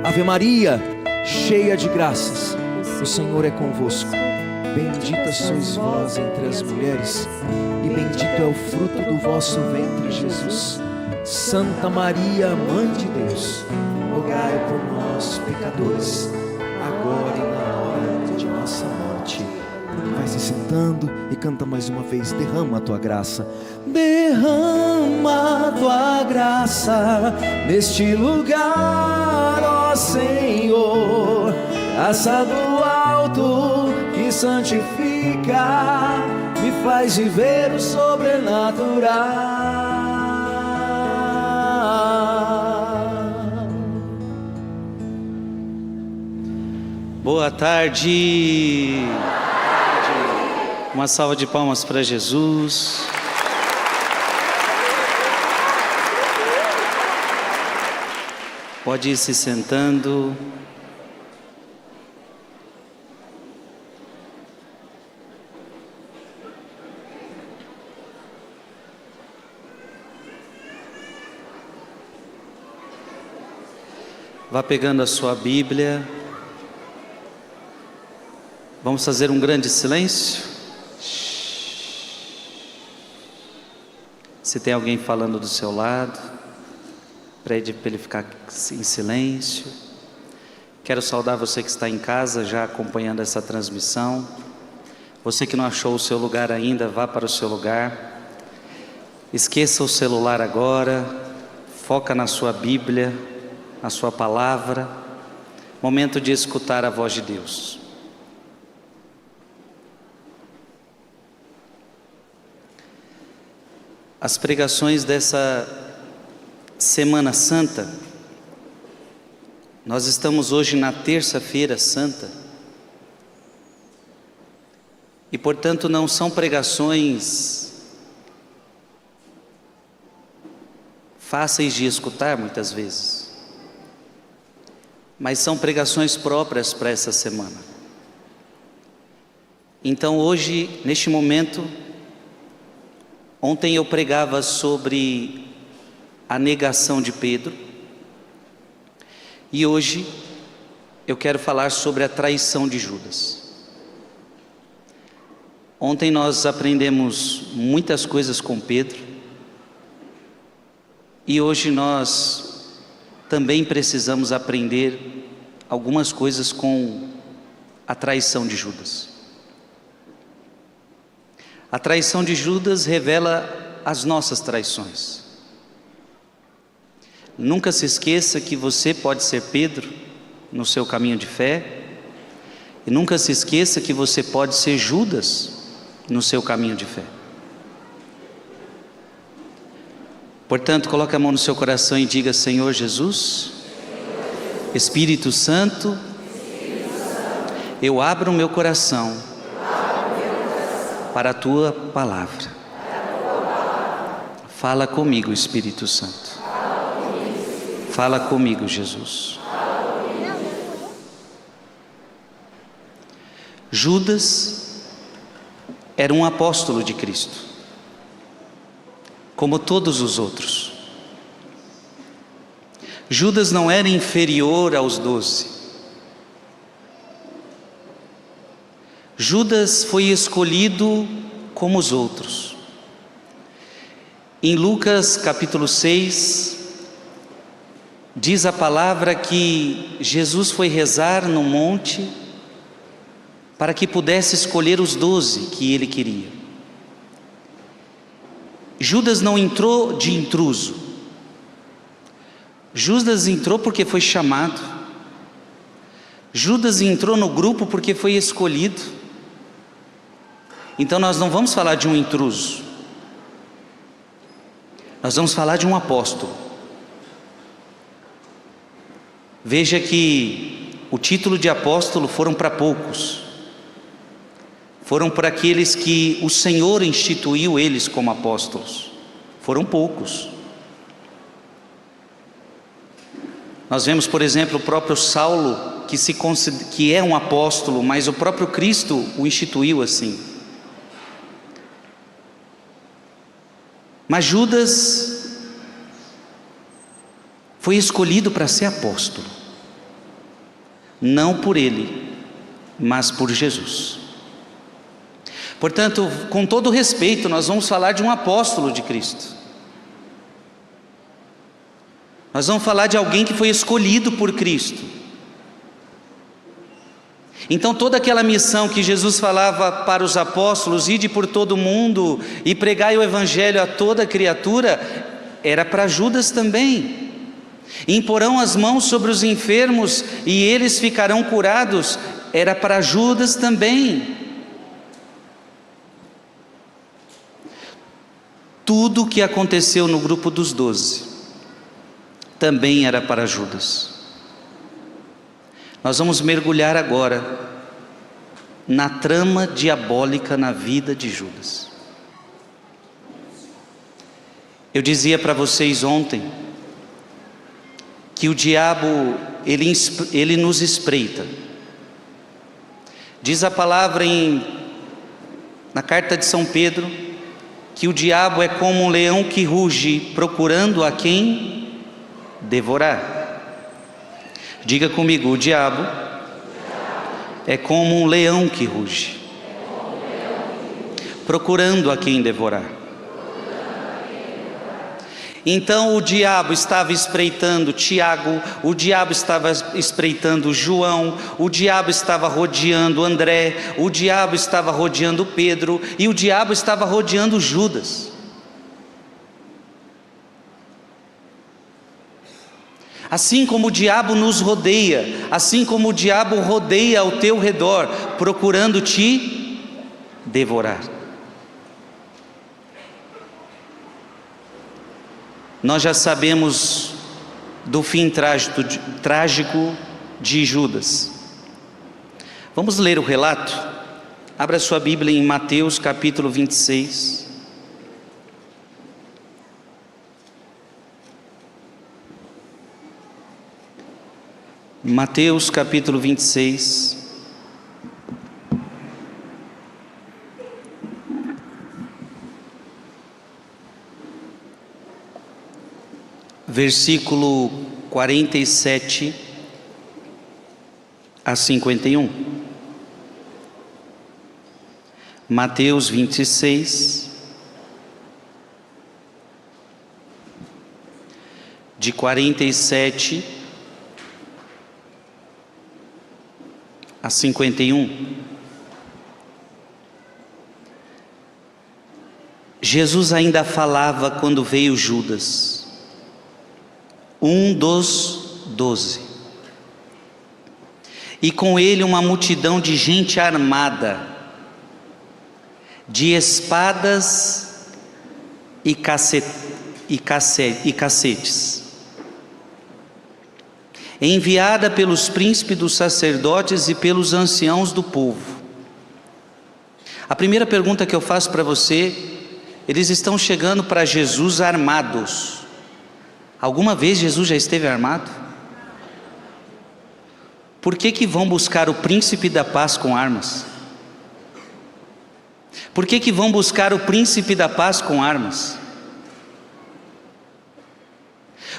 Ave Maria, cheia de graças, o Senhor é convosco. Bendita sois vós entre as mulheres, e bendito é o fruto do vosso ventre, Jesus. Santa Maria, Mãe de Deus, rogai por nós, pecadores, agora e na hora de nossa morte. Vai se sentando e canta mais uma vez. Derrama a tua graça. Derrama a tua graça neste lugar, ó Senhor. Graça do alto que santifica, me faz viver o sobrenatural. Boa tarde. Uma salva de palmas para Jesus. Pode ir se sentando. Vá pegando a sua Bíblia. Vamos fazer um grande silêncio. Se tem alguém falando do seu lado, pede para ele ficar em silêncio. Quero saudar você que está em casa já acompanhando essa transmissão. Você que não achou o seu lugar ainda, vá para o seu lugar. Esqueça o celular agora. Foca na sua Bíblia, na sua palavra. Momento de escutar a voz de Deus. As pregações dessa Semana Santa, nós estamos hoje na Terça-feira Santa, e portanto não são pregações fáceis de escutar muitas vezes, mas são pregações próprias para essa semana. Então hoje, neste momento, ontem eu pregava sobre a negação de Pedro, e hoje eu quero falar sobre a traição de Judas. Ontem nós aprendemos muitas coisas com Pedro, e hoje nós também precisamos aprender algumas coisas com a traição de Judas. A traição de Judas revela as nossas traições. Nunca se esqueça que você pode ser Pedro no seu caminho de fé, e nunca se esqueça que você pode ser Judas no seu caminho de fé. Portanto, coloque a mão no seu coração e diga: Senhor Jesus, Espírito Santo, eu abro o meu coração para a Tua Palavra. Fala comigo, Espírito Santo. Fala comigo, Jesus. Judas era um apóstolo de Cristo, como todos os outros. Judas não era inferior aos 12. Judas foi escolhido como os outros. Em Lucas capítulo 6, diz a palavra que Jesus foi rezar no monte para que pudesse escolher os 12 que ele queria. Judas não entrou de intruso. Judas entrou porque foi chamado. Judas entrou no grupo porque foi escolhido. Então nós não vamos falar de um intruso, nós vamos falar de um apóstolo. Veja que o título de apóstolo foram para poucos, foram para aqueles que o Senhor instituiu eles como apóstolos, foram poucos. Nós vemos, por exemplo, o próprio Saulo, que é um apóstolo, mas o próprio Cristo o instituiu assim. Mas Judas foi escolhido para ser apóstolo. não por ele, mas por Jesus. Portanto, com todo respeito, nós vamos falar de um apóstolo de Cristo. Nós vamos falar de alguém que foi escolhido por Cristo. Então toda aquela missão que Jesus falava para os apóstolos, ide por todo mundo e pregai o evangelho a toda criatura, era para Judas também. Imporão as mãos sobre os enfermos e eles ficarão curados, era para Judas também. Tudo o que aconteceu no grupo dos 12 também era para Judas. Nós vamos mergulhar agora na trama diabólica na vida de Judas. Eu dizia para vocês ontem que o diabo, ele nos espreita. Diz a palavra na carta de São Pedro, que o diabo é como um leão que ruge, procurando a quem devorar. Diga comigo, o diabo é como um leão que ruge, procurando a quem devorar. Então o diabo estava espreitando Tiago, o diabo estava espreitando João, o diabo estava rodeando André, o diabo estava rodeando Pedro e o diabo estava rodeando Judas. Assim como o diabo nos rodeia, assim como o diabo rodeia ao teu redor, procurando te devorar. Nós já sabemos do fim trágico de Judas. Vamos ler o relato? Abra sua Bíblia em Mateus capítulo 26. Mateus capítulo 26. Versículo 47 a 51. Mateus 26, de 47 a 51. Jesus ainda falava quando veio Judas, um dos 12, e com ele uma multidão de gente armada, de espadas e cacetes, enviada pelos príncipes dos sacerdotes e pelos anciãos do povo. A primeira pergunta que eu faço para você: eles estão chegando para Jesus armados. Alguma vez Jesus já esteve armado? Por que vão buscar o príncipe da paz com armas? Por que vão buscar o príncipe da paz com armas?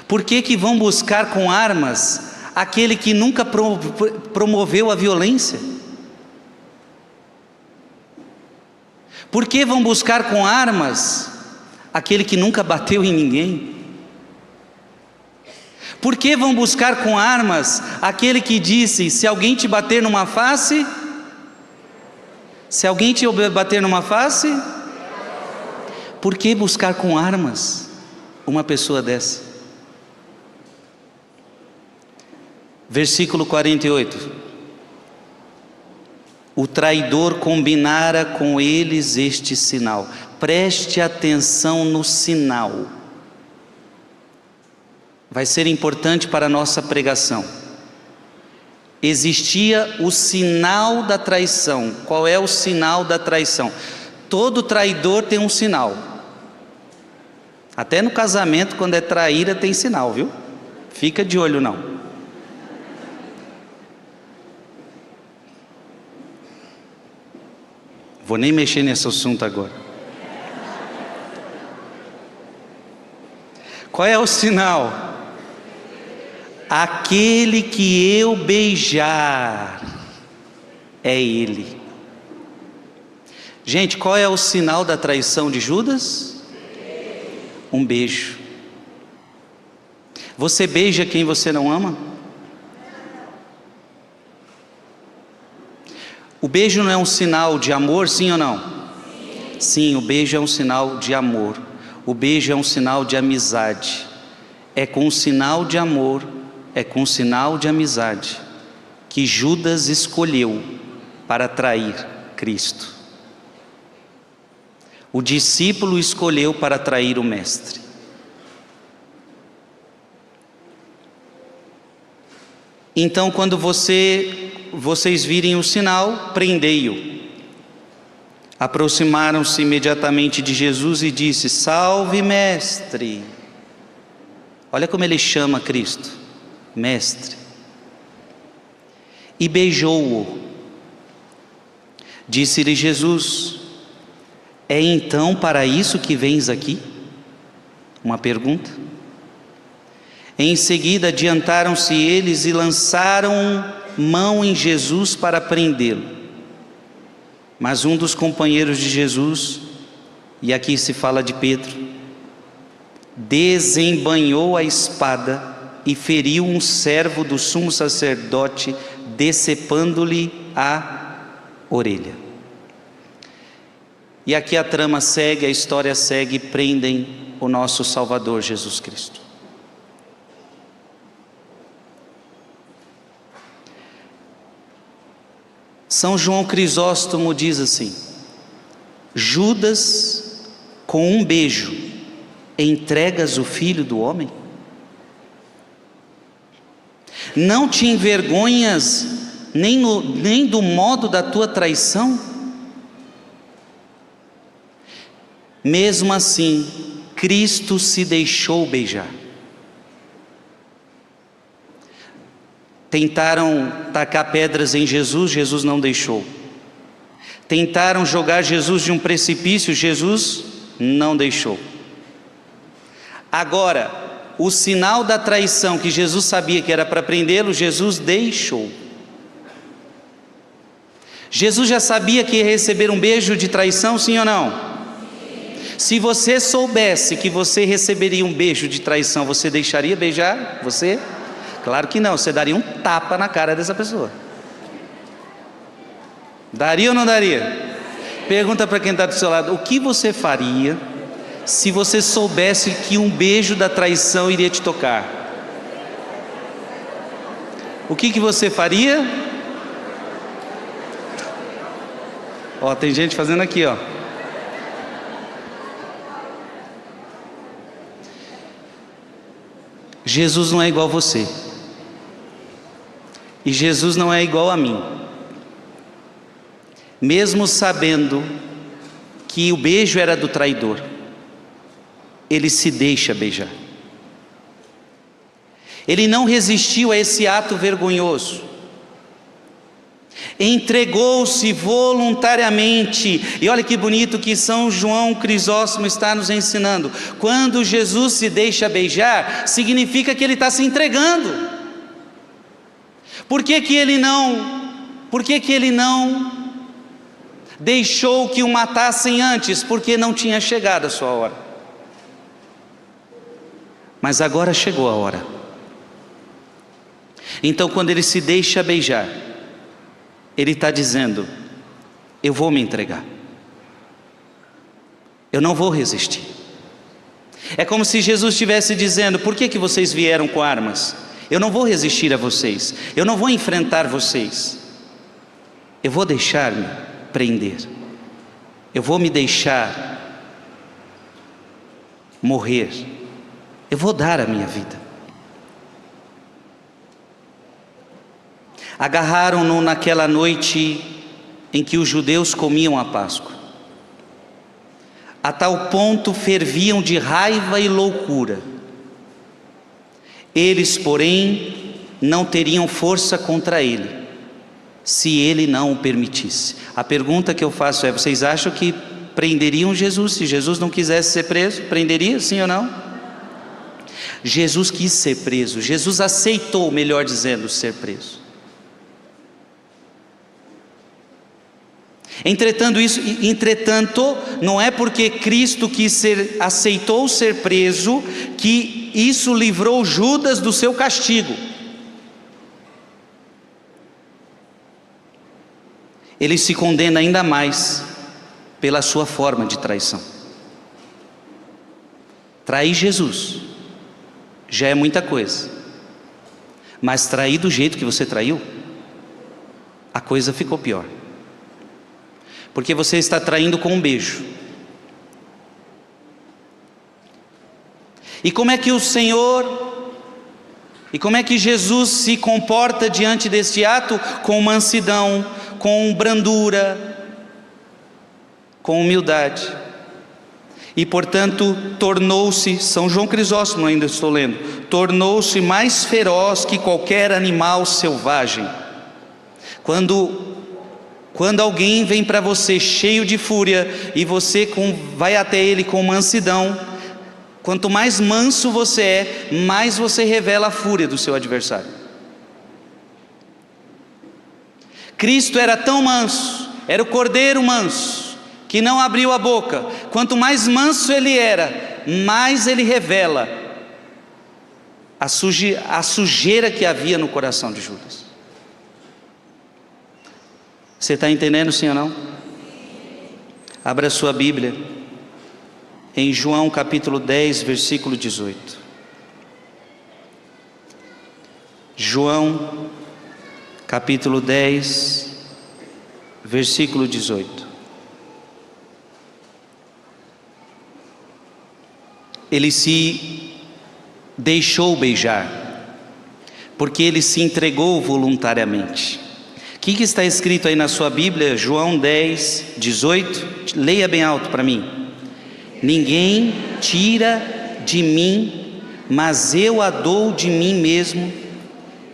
Por que vão buscar com armas aquele que nunca promoveu a violência? Por que vão buscar com armas aquele que nunca bateu em ninguém? Por que vão buscar com armas aquele que disse: se alguém te bater numa face, por que buscar com armas uma pessoa dessa? Versículo 48. O traidor combinara com eles este sinal. Preste atenção no sinal. Vai ser importante para a nossa pregação. Existia o sinal da traição. Qual é o sinal da traição? Todo traidor tem um sinal. Até no casamento, quando é traíra, tem sinal, viu? Fica de olho não. Vou nem mexer nesse assunto agora. Qual é o sinal? aquele que eu beijar é ele. Gente, qual é o sinal da traição de Judas? Um beijo. Você beija quem você não ama? O beijo não é um sinal de amor, sim ou não? Sim, o beijo é um sinal de amor. O beijo é um sinal de amizade. É com um sinal de amor, é com um sinal de amizade que Judas escolheu para trair Cristo. O discípulo escolheu para trair o mestre. Então, quando vocês virem o sinal, prendei-o. Aproximaram-se imediatamente de Jesus e disse: salve, mestre. Olha como ele chama Cristo, mestre. E beijou-o. Disse-lhe Jesus: é então para isso que vens aqui? Uma pergunta. Em seguida adiantaram-se eles e lançaram mão em Jesus para prendê-lo. Mas um dos companheiros de Jesus, e aqui se fala de Pedro, desembainhou a espada e feriu um servo do sumo sacerdote, decepando-lhe a orelha. E aqui a trama segue, a história segue, prendem o nosso Salvador Jesus Cristo. São João Crisóstomo diz assim: Judas, com um beijo, entregas o Filho do Homem? Não te envergonhas nem do modo da tua traição? Mesmo assim, Cristo se deixou beijar. Tentaram tacar pedras em Jesus, Jesus não deixou. Tentaram jogar Jesus de um precipício, Jesus não deixou. Agora, o sinal da traição que Jesus sabia que era para prendê-lo, Jesus deixou. Jesus já sabia que ia receber um beijo de traição, sim ou não? Se você soubesse que você receberia um beijo de traição, você deixaria beijar você? Claro que não, você daria um tapa na cara dessa pessoa. Daria ou não daria? Pergunta para quem está do seu lado: o que você faria se você soubesse que um beijo da traição iria te tocar? O que você faria? Ó, tem gente fazendo aqui, ó. Jesus não é igual a você. E Jesus não é igual a mim. Mesmo sabendo que o beijo era do traidor, ele se deixa beijar. Ele não resistiu a esse ato vergonhoso. Entregou-se voluntariamente. E olha que bonito que São João Crisóstomo está nos ensinando. Quando Jesus se deixa beijar, significa que ele está se entregando. Por que ele não deixou que o matassem antes? Porque não tinha chegado a sua hora. Mas agora chegou a hora. Então, quando ele se deixa beijar, ele está dizendo: eu vou me entregar, eu não vou resistir. É como se Jesus estivesse dizendo: por que vocês vieram com armas? Eu não vou resistir a vocês, eu não vou enfrentar vocês, eu vou deixar-me prender, eu vou me deixar morrer, eu vou dar a minha vida. Agarraram-no naquela noite em que os judeus comiam a Páscoa. A tal ponto ferviam de raiva e loucura. Eles, porém, não teriam força contra ele, se ele não o permitisse. A pergunta que eu faço é: vocês acham que prenderiam Jesus se Jesus não quisesse ser preso? Prenderia, sim ou não? Jesus quis ser preso, Jesus aceitou, melhor dizendo, ser preso. Entretanto, não é porque Cristo aceitou ser preso, que isso livrou Judas do seu castigo. Ele se condena ainda mais pela sua forma de traição. Trair Jesus já é muita coisa, mas trair do jeito que você traiu, a coisa ficou pior. Porque você está traindo com um beijo. E como é que Jesus se comporta diante deste ato? Com mansidão, com brandura, com humildade. E portanto tornou-se, São João Crisóstomo ainda estou lendo, tornou-se mais feroz que qualquer animal selvagem. Quando alguém vem para você cheio de fúria e você vai até ele com mansidão, quanto mais manso você é, mais você revela a fúria do seu adversário. Cristo era tão manso, era o cordeiro manso, que não abriu a boca. Quanto mais manso ele era, mais ele revela a sujeira que havia no coração de Judas. Você está entendendo, sim ou não? Abra sua Bíblia em João capítulo 10, versículo 18. João capítulo 10, versículo 18. Ele se deixou beijar, porque ele se entregou voluntariamente. O que está escrito aí na sua Bíblia? João 10, 18. Leia bem alto para mim. Ninguém tira de mim, mas eu a dou de mim mesmo,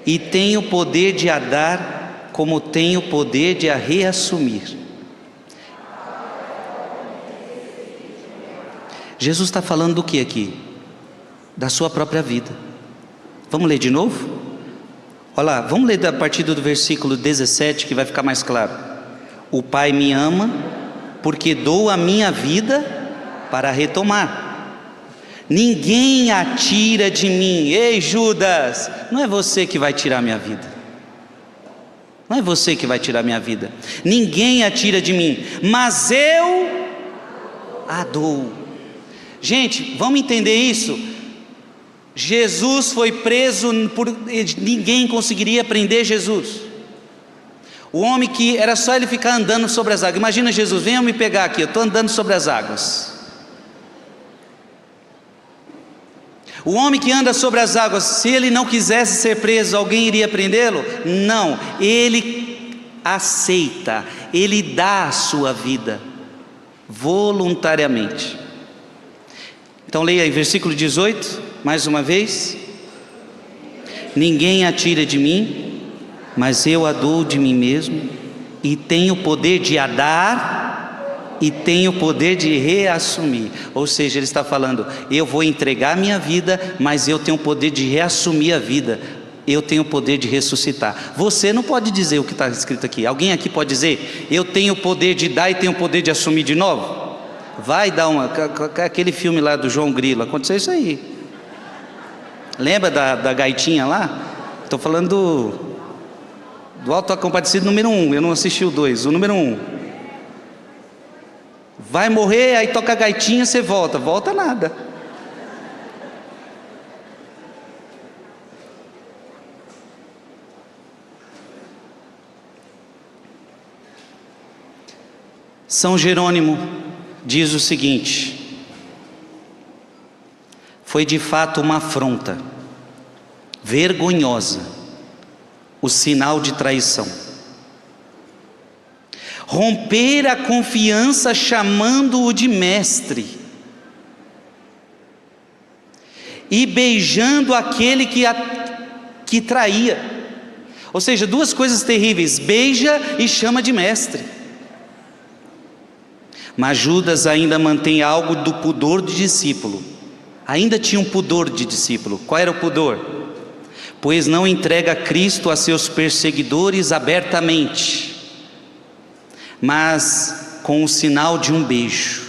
e tenho poder de a dar, como tenho poder de a reassumir. Jesus está falando do que aqui? Da sua própria vida. Vamos ler de novo? Olha lá, vamos ler a partir do versículo 17, que vai ficar mais claro. O Pai me ama, porque dou a minha vida para retomar. Ninguém a tira de mim. Ei, Judas, não é você que vai tirar minha vida. Não é você que vai tirar minha vida. Ninguém a tira de mim, mas eu a dou. Gente, vamos entender isso? Jesus foi preso ninguém conseguiria prender Jesus. O homem que era só ele ficar andando sobre as águas. Imagina Jesus, venham me pegar aqui, eu estou andando sobre as águas. O homem que anda sobre as águas, se ele não quisesse ser preso, alguém iria prendê-lo? Não, ele aceita, ele dá a sua vida voluntariamente. Então leia aí, versículo 18, mais uma vez. Ninguém a tira de mim, mas eu a dou de mim mesmo, e tenho o poder de a dar, e tenho o poder de reassumir. Ou seja, ele está falando, eu vou entregar a minha vida, mas eu tenho o poder de reassumir a vida, eu tenho o poder de ressuscitar. Você não pode dizer o que está escrito aqui. Alguém aqui pode dizer, eu tenho o poder de dar e tenho o poder de assumir de novo? Vai dar aquele filme lá do João Grilo, aconteceu isso aí. Lembra da gaitinha lá? Estou falando do Auto da Compadecida número 1, eu não assisti o 2, o número 1. Vai morrer, aí toca a gaitinha, você volta nada. São Jerônimo diz o seguinte: foi de fato uma afronta vergonhosa, o sinal de traição. Romper a confiança chamando-o de mestre e beijando aquele que traía. Ou seja, duas coisas terríveis: beija e chama de mestre. Mas Judas ainda mantém algo do pudor do discípulo. ainda tinha um pudor de discípulo. Qual era o pudor? Pois não entrega Cristo a seus perseguidores abertamente, mas com o sinal de um beijo.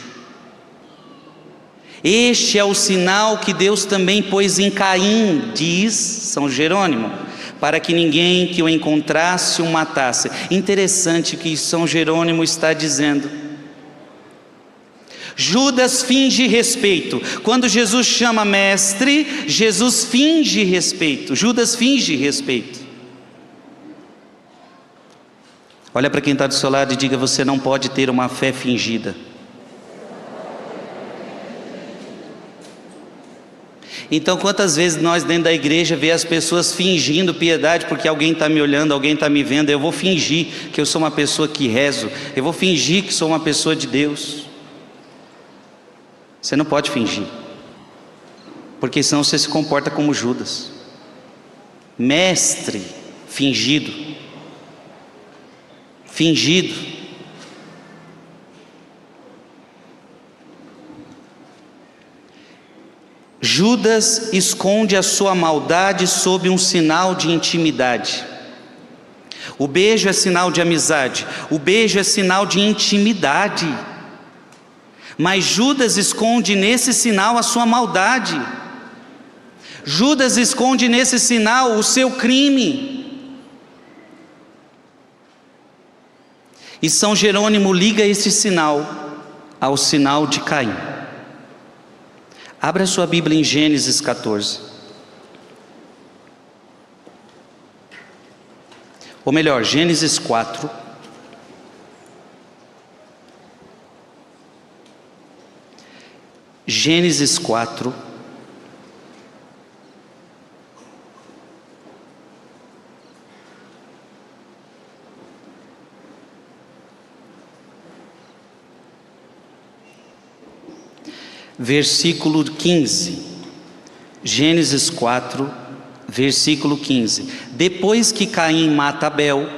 Este é o sinal que Deus também pôs em Caim, diz São Jerônimo, para que ninguém que o encontrasse o matasse. Interessante que São Jerônimo está dizendo. Judas finge respeito. Quando Jesus chama mestre, Jesus finge respeito. Judas finge respeito. Olha para quem está do seu lado e diga: você não pode ter uma fé fingida. Então, quantas vezes nós dentro da igreja vê as pessoas fingindo piedade porque alguém está me olhando, alguém está me vendo. Eu vou fingir que eu sou uma pessoa que rezo, eu vou fingir que sou uma pessoa de Deus. Você não pode fingir, porque senão você se comporta como Judas, mestre fingido. Judas esconde a sua maldade sob um sinal de intimidade. O beijo é sinal de amizade, o beijo é sinal de intimidade. Mas Judas esconde nesse sinal a sua maldade. Judas esconde nesse sinal o seu crime. E São Jerônimo liga esse sinal ao sinal de Caim. Abra sua Bíblia em Gênesis 14. Ou melhor, Gênesis 4. Gênesis 4. Versículo 15. Gênesis 4, versículo 15. Depois que Caim mata Abel,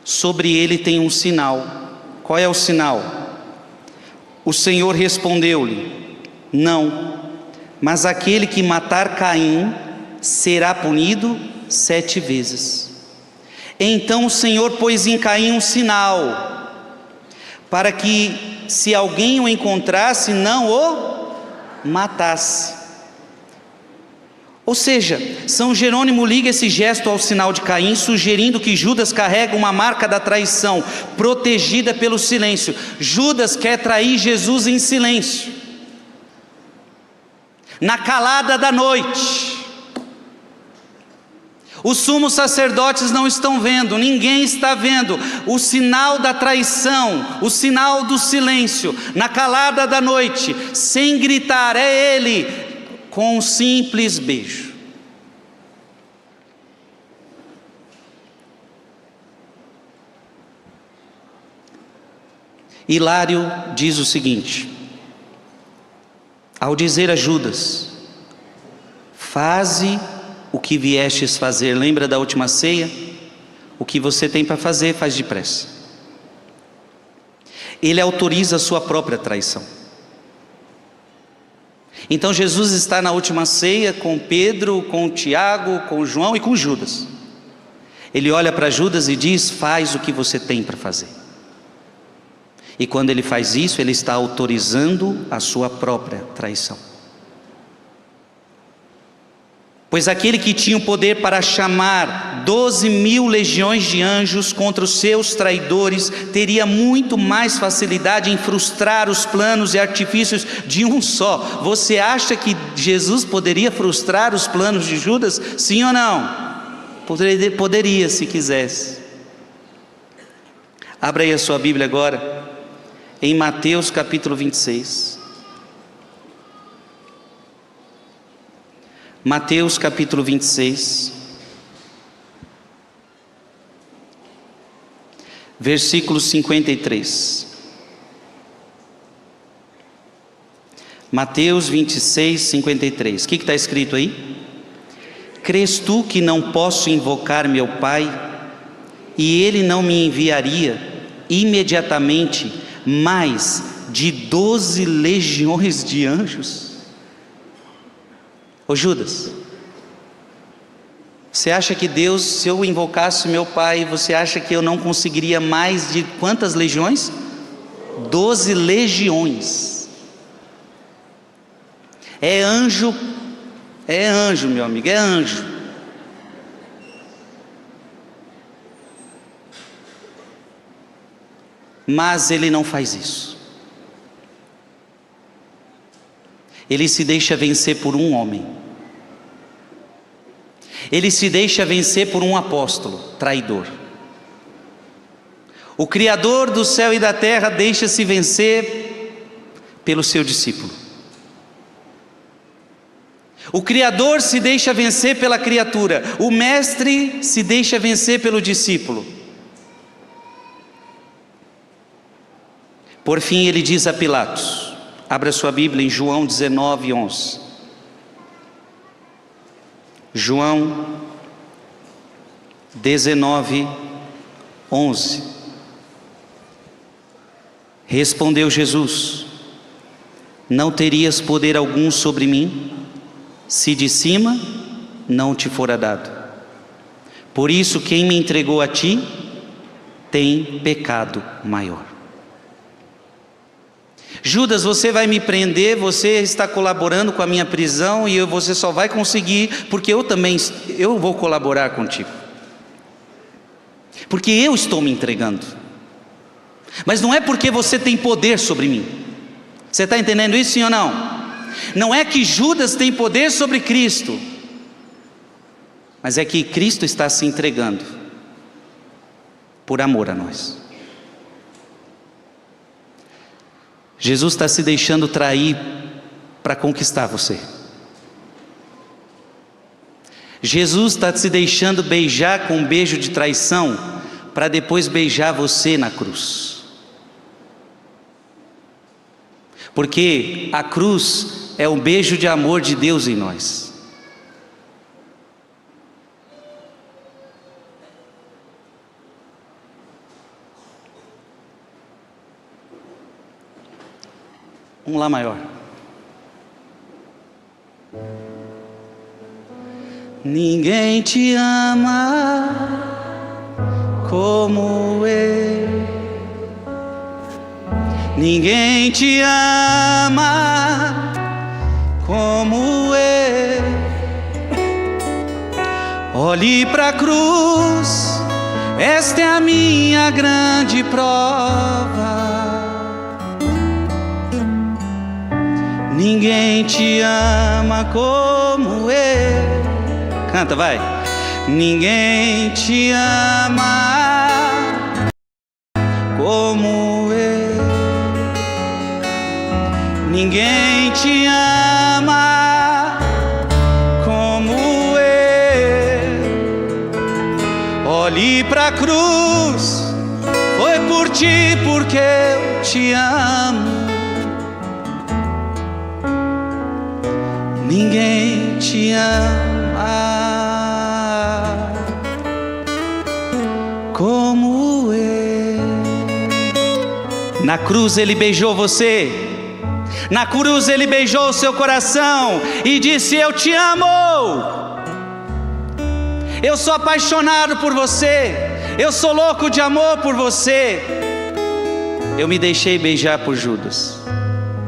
sobre ele tem um sinal. Qual é o sinal? O Senhor respondeu-lhe: não, mas aquele que matar Caim será punido 7 vezes. Então o Senhor pôs em Caim um sinal, para que, se alguém o encontrasse, não o matasse. Ou seja, São Jerônimo liga esse gesto ao sinal de Caim, sugerindo que Judas carrega uma marca da traição, protegida pelo silêncio. Judas quer trair Jesus em silêncio, na calada da noite. Os sumos sacerdotes não estão vendo, ninguém está vendo. O sinal da traição, o sinal do silêncio, na calada da noite, sem gritar, é ele, com um simples beijo. Hilário diz o seguinte, ao dizer a Judas: faze o que viestes fazer. Lembra da última ceia? O que você tem para fazer, faz depressa. Ele autoriza a sua própria traição. Então Jesus está na última ceia com Pedro, com Tiago, com João e com Judas. Ele olha para Judas e diz: faz o que você tem para fazer. E quando ele faz isso, ele está autorizando a sua própria traição. Pois aquele que tinha o poder para chamar 12.000 legiões de anjos contra os seus traidores, teria muito mais facilidade em frustrar os planos e artifícios de um só. Você acha que Jesus poderia frustrar os planos de Judas? Sim ou não? Poderia, se quisesse. Abra aí a sua Bíblia agora, em Mateus capítulo 26. Mateus capítulo 26, versículo 53. Mateus 26, 53. O que está escrito aí? Crês tu que não posso invocar meu Pai, e Ele não me enviaria imediatamente mais de 12 legiões de anjos? Ô Judas, você acha que Deus, se eu invocasse meu pai, você acha que eu não conseguiria mais de quantas legiões? 12 legiões. É anjo, meu amigo, é anjo. Mas ele não faz isso. Ele se deixa vencer por um homem. Ele se deixa vencer por um apóstolo traidor. O Criador do céu e da terra deixa-se vencer pelo seu discípulo. O Criador se deixa vencer pela criatura. O Mestre se deixa vencer pelo discípulo. Por fim ele diz a Pilatos, abra sua Bíblia em João 19:11. João 19:11. Respondeu Jesus: não terias poder algum sobre mim, se de cima não te fora dado. Por isso quem me entregou a ti, tem pecado maior. Judas, você vai me prender, você está colaborando com a minha prisão e você só vai conseguir porque eu vou colaborar contigo. Porque eu estou me entregando. Mas não é porque você tem poder sobre mim. Você está entendendo isso, sim ou não? Não é que Judas tem poder sobre Cristo, mas é que Cristo está se entregando por amor a nós. Jesus está se deixando trair para conquistar você. Jesus está se deixando beijar com um beijo de traição para depois beijar você na cruz. Porque a cruz é um beijo de amor de Deus em nós. Um Lá maior. Ninguém te ama como eu. Ninguém te ama como eu. Olhe para a cruz, esta é a minha grande prova. Ninguém te ama como eu. Canta, vai. Ninguém te ama como eu. Ninguém te ama como eu. Olhe para a cruz, foi por ti porque eu te amo. Ninguém te ama como eu. Na cruz ele beijou você. Na cruz ele beijou o seu coração e disse: eu te amo. Eu sou apaixonado por você. Eu sou louco de amor por você. Eu me deixei beijar por Judas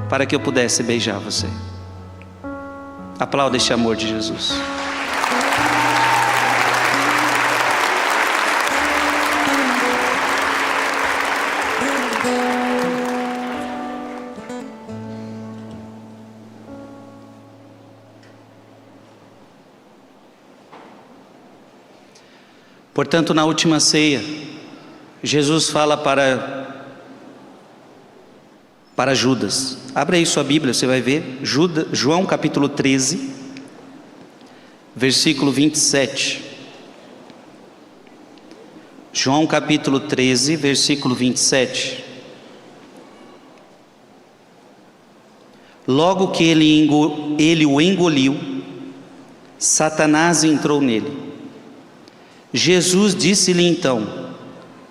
para que eu pudesse beijar você. Aplauda este amor de Jesus. Portanto, na última ceia, Jesus fala para Judas. Abra aí sua Bíblia, você vai ver. João capítulo 13, versículo 27. João capítulo 13, versículo 27. Logo que ele o engoliu, Satanás entrou nele. Jesus disse-lhe então: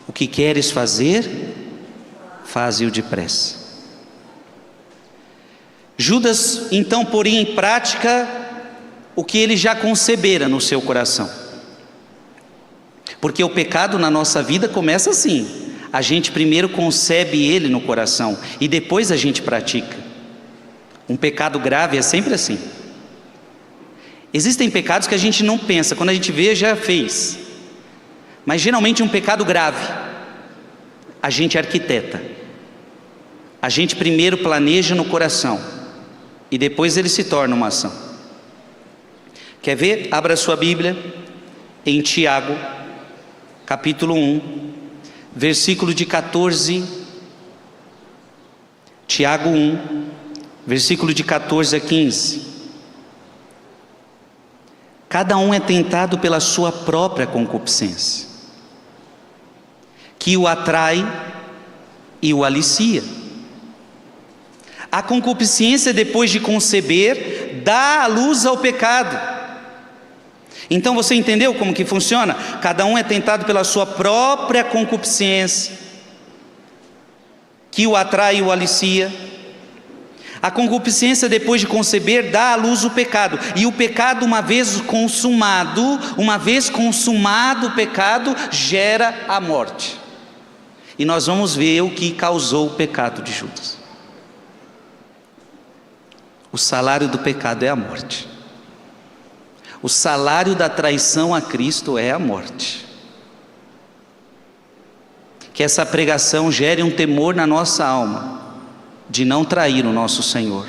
o que queres fazer, faze-o depressa. Judas então poria em prática o que ele já concebera no seu coração. Porque o pecado na nossa vida começa assim: a gente primeiro concebe ele no coração e depois a gente pratica. Um pecado grave é sempre assim. Existem pecados que a gente não pensa, quando a gente vê já fez. Mas geralmente um pecado grave, a gente arquiteta. A gente primeiro planeja no coração e depois ele se torna uma ação. Quer ver? Abra sua Bíblia em Tiago, capítulo 1, versículo de 14. Tiago 1, versículo de 14 a 15. Cada um é tentado pela sua própria concupiscência, que o atrai e o alicia. A concupiscência, depois de conceber, dá à luz ao pecado. Então você entendeu como que funciona? Cada um é tentado pela sua própria concupiscência, que o atrai e o alicia. A concupiscência, depois de conceber, dá à luz o pecado. E o pecado, uma vez consumado o pecado, gera a morte. E nós vamos ver o que causou o pecado de Judas. O salário do pecado é a morte. O salário da traição a Cristo é a morte. Que essa pregação gere um temor na nossa alma, de não trair o nosso Senhor,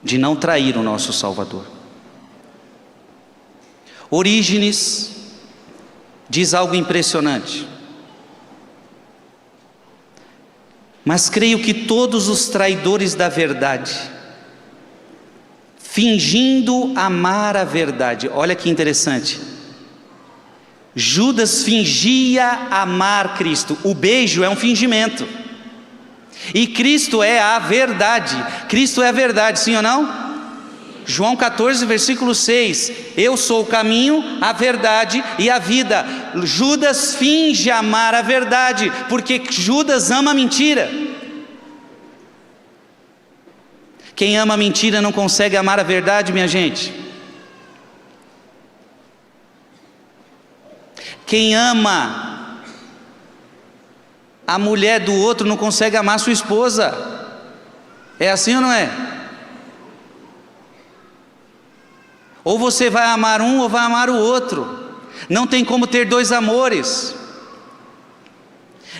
de não trair o nosso Salvador. Orígenes diz algo impressionante: mas creio que todos os traidores da verdade, fingindo amar a verdade. Olha que interessante, Judas fingia amar Cristo. O beijo é um fingimento, e Cristo é a verdade. Cristo é a verdade, sim ou não? João 14, versículo 6: eu sou o caminho, a verdade e a vida. Judas finge amar a verdade, porque Judas ama a mentira. Quem ama a mentira não consegue amar a verdade, minha gente. Quem ama a mulher do outro não consegue amar sua esposa. É assim ou não é? Ou você vai amar um ou vai amar o outro. Não tem como ter dois amores.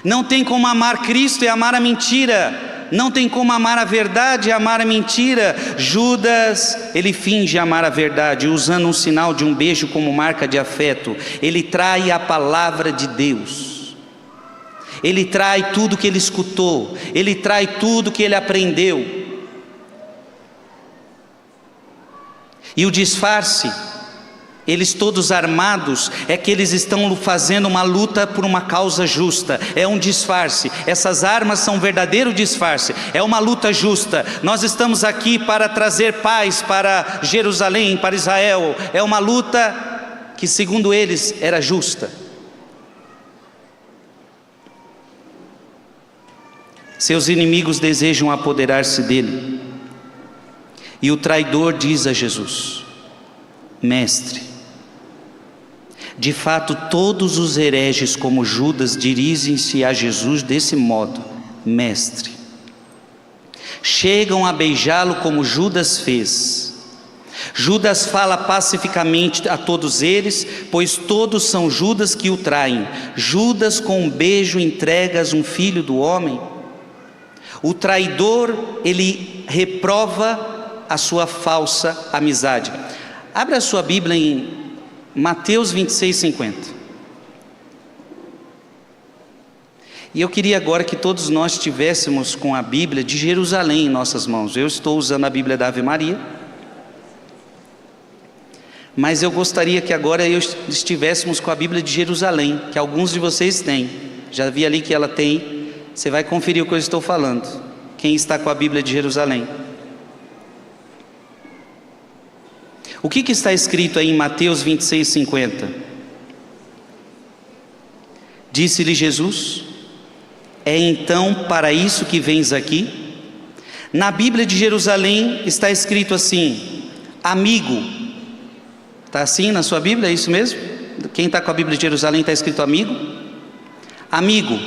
Não tem como amar Cristo e amar a mentira. Não tem como amar a verdade e amar a mentira. Judas, ele finge amar a verdade, usando um sinal de um beijo como marca de afeto. Ele trai a palavra de Deus. Ele trai tudo que ele escutou. Ele trai tudo que ele aprendeu. E o disfarce, eles todos armados, é que eles estão fazendo uma luta por uma causa justa. É um disfarce. Essas armas são um verdadeiro disfarce. É uma luta justa. Nós estamos aqui para trazer paz para Jerusalém, para Israel. É uma luta que, segundo eles, era justa. Seus inimigos desejam apoderar-se dele. E o traidor diz a Jesus: Mestre, de fato todos os hereges como Judas dirigem-se a Jesus desse modo: Mestre. Chegam a beijá-lo como Judas fez. Judas fala pacificamente a todos eles, pois todos são Judas que o traem. Judas com um beijo entregas um filho do homem. O traidor, ele reprova a sua falsa amizade. Abra a sua Bíblia em Mateus 26, 50. E eu queria agora que todos nós estivéssemos com a Bíblia de Jerusalém em nossas mãos. Eu estou usando a Bíblia da Ave Maria, mas eu gostaria que agora estivéssemos com a Bíblia de Jerusalém, que alguns de vocês têm. Já vi ali que ela tem. Você vai conferir o que eu estou falando. Quem está com a Bíblia de Jerusalém? O que está escrito aí em Mateus 26, 50? Disse-lhe Jesus: é então para isso que vens aqui? Na Bíblia de Jerusalém está escrito assim: amigo. Está assim na sua Bíblia, é isso mesmo? Quem está com a Bíblia de Jerusalém está escrito amigo? Amigo,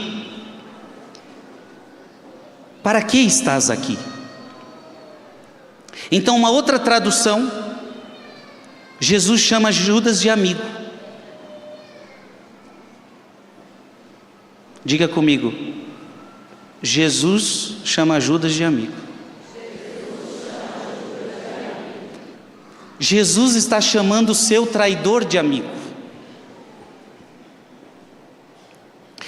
para que estás aqui? Então, uma outra tradução, Jesus chama Judas de amigo. Diga comigo, Jesus chama Judas de amigo. Jesus está chamando o seu traidor de amigo.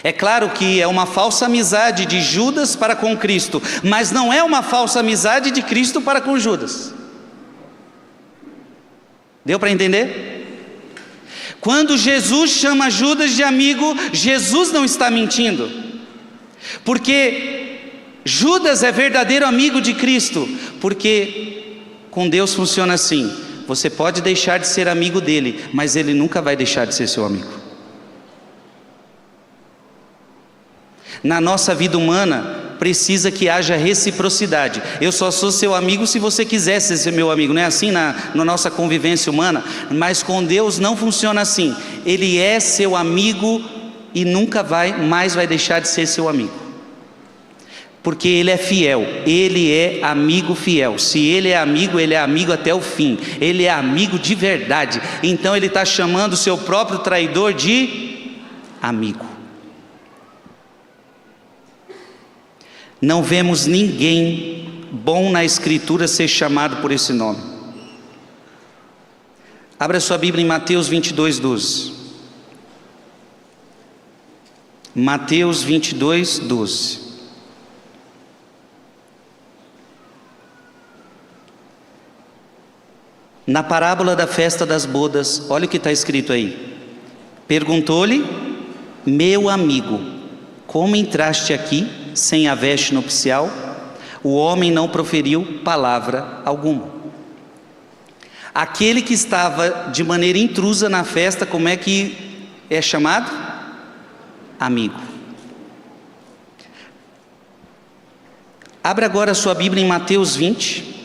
É claro que é uma falsa amizade de Judas para com Cristo, mas não é uma falsa amizade de Cristo para com Judas. Deu para entender? Quando Jesus chama Judas de amigo, Jesus não está mentindo, porque Judas é verdadeiro amigo de Cristo, porque com Deus funciona assim: você pode deixar de ser amigo dele, mas ele nunca vai deixar de ser seu amigo. Na nossa vida humana, precisa que haja reciprocidade. Eu só sou seu amigo se você quiser ser meu amigo. Não é assim na nossa convivência humana? Mas com Deus não funciona assim. Ele é seu amigo e nunca mais vai deixar de ser seu amigo. Porque Ele é fiel, Ele é amigo fiel. Se Ele é amigo até o fim. Ele é amigo de verdade. Então Ele está chamando o seu próprio traidor de amigo. Não vemos ninguém bom na Escritura ser chamado por esse nome. Abra sua Bíblia em Mateus 22:12. Mateus 22:12. Na parábola da festa das bodas, olha o que está escrito aí. Perguntou-lhe: meu amigo, como entraste aqui sem a veste nupcial? O homem não proferiu palavra alguma. Aquele que estava de maneira intrusa na festa, como é que é chamado? Amigo. Abra agora a sua Bíblia em Mateus 20,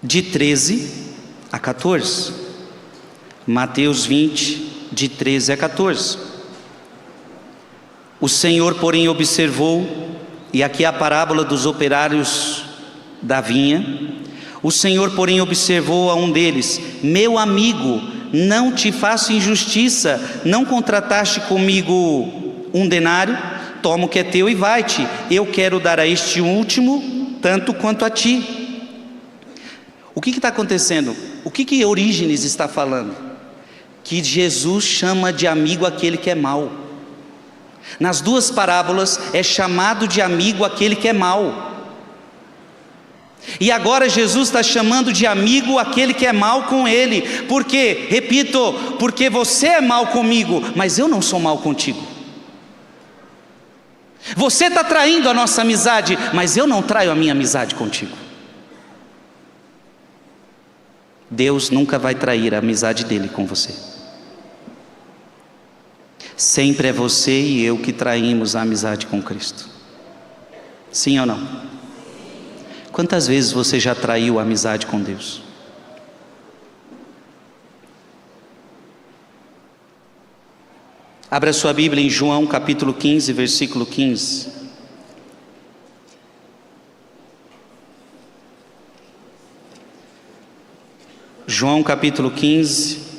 de 13 a 14. Mateus 20, de 13 a 14. O Senhor, porém, observou, e aqui a parábola dos operários da vinha. O Senhor, porém, observou a um deles: meu amigo, não te faço injustiça, não contrataste comigo 1 denário? Toma o que é teu e vai-te, eu quero dar a este último tanto quanto a ti. O que está acontecendo? O que Orígenes está falando? Que Jesus chama de amigo aquele que é mau. Nas duas parábolas é chamado de amigo aquele que é mau. E agora Jesus está chamando de amigo aquele que é mau com ele. Por quê? Repito, porque você é mau comigo, mas eu não sou mau contigo. Você está traindo a nossa amizade, mas eu não traio a minha amizade contigo. Deus nunca vai trair a amizade dele com você. Sempre é você e eu que traímos a amizade com Cristo. Sim ou não? Quantas vezes você já traiu a amizade com Deus? Abra sua Bíblia em João capítulo 15, versículo 15. João capítulo 15.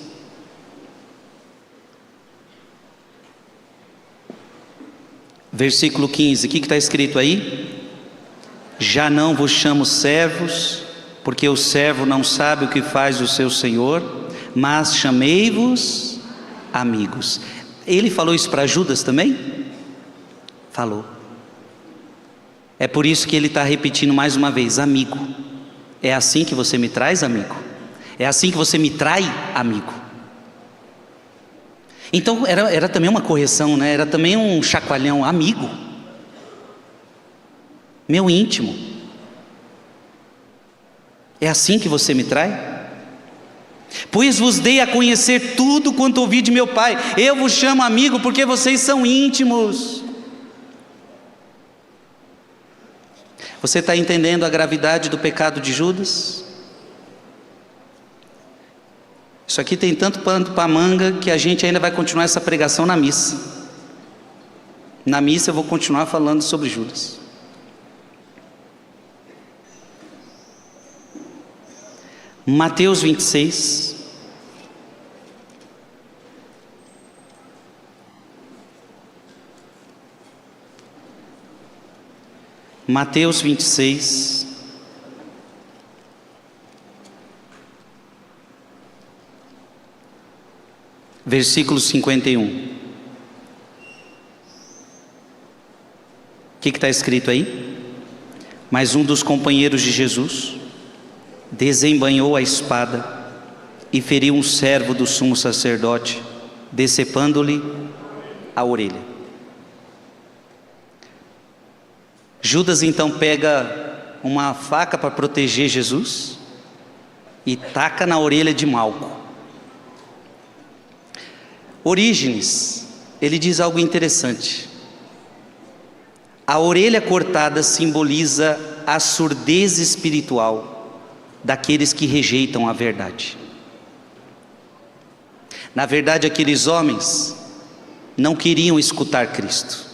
Versículo 15, o que está escrito aí? Já não vos chamo servos, porque o servo não sabe o que faz o seu senhor, mas chamei-vos amigos. Ele falou isso para Judas também? Falou. É por isso que ele está repetindo mais uma vez: amigo. É assim que você me traz, amigo? É assim que você me trai, amigo? Então era também uma correção, né? Era também um chacoalhão. Amigo, meu íntimo, é assim que você me trai? Pois vos dei a conhecer tudo quanto ouvi de meu Pai. Eu vos chamo amigo porque vocês são íntimos. Você está entendendo a gravidade do pecado de Judas? Isso aqui tem tanto pano para manga que a gente ainda vai continuar essa pregação na missa. Na missa eu vou continuar falando sobre Judas. Mateus 26. Mateus 26. Versículo 51. O que está escrito aí? Mas um dos companheiros de Jesus desembainhou a espada e feriu um servo do sumo sacerdote, decepando-lhe a orelha. Judas então pega uma faca para proteger Jesus e taca na orelha de Malco. Orígenes, ele diz algo interessante. A orelha cortada simboliza a surdez espiritual daqueles que rejeitam a verdade. Na verdade, aqueles homens não queriam escutar Cristo.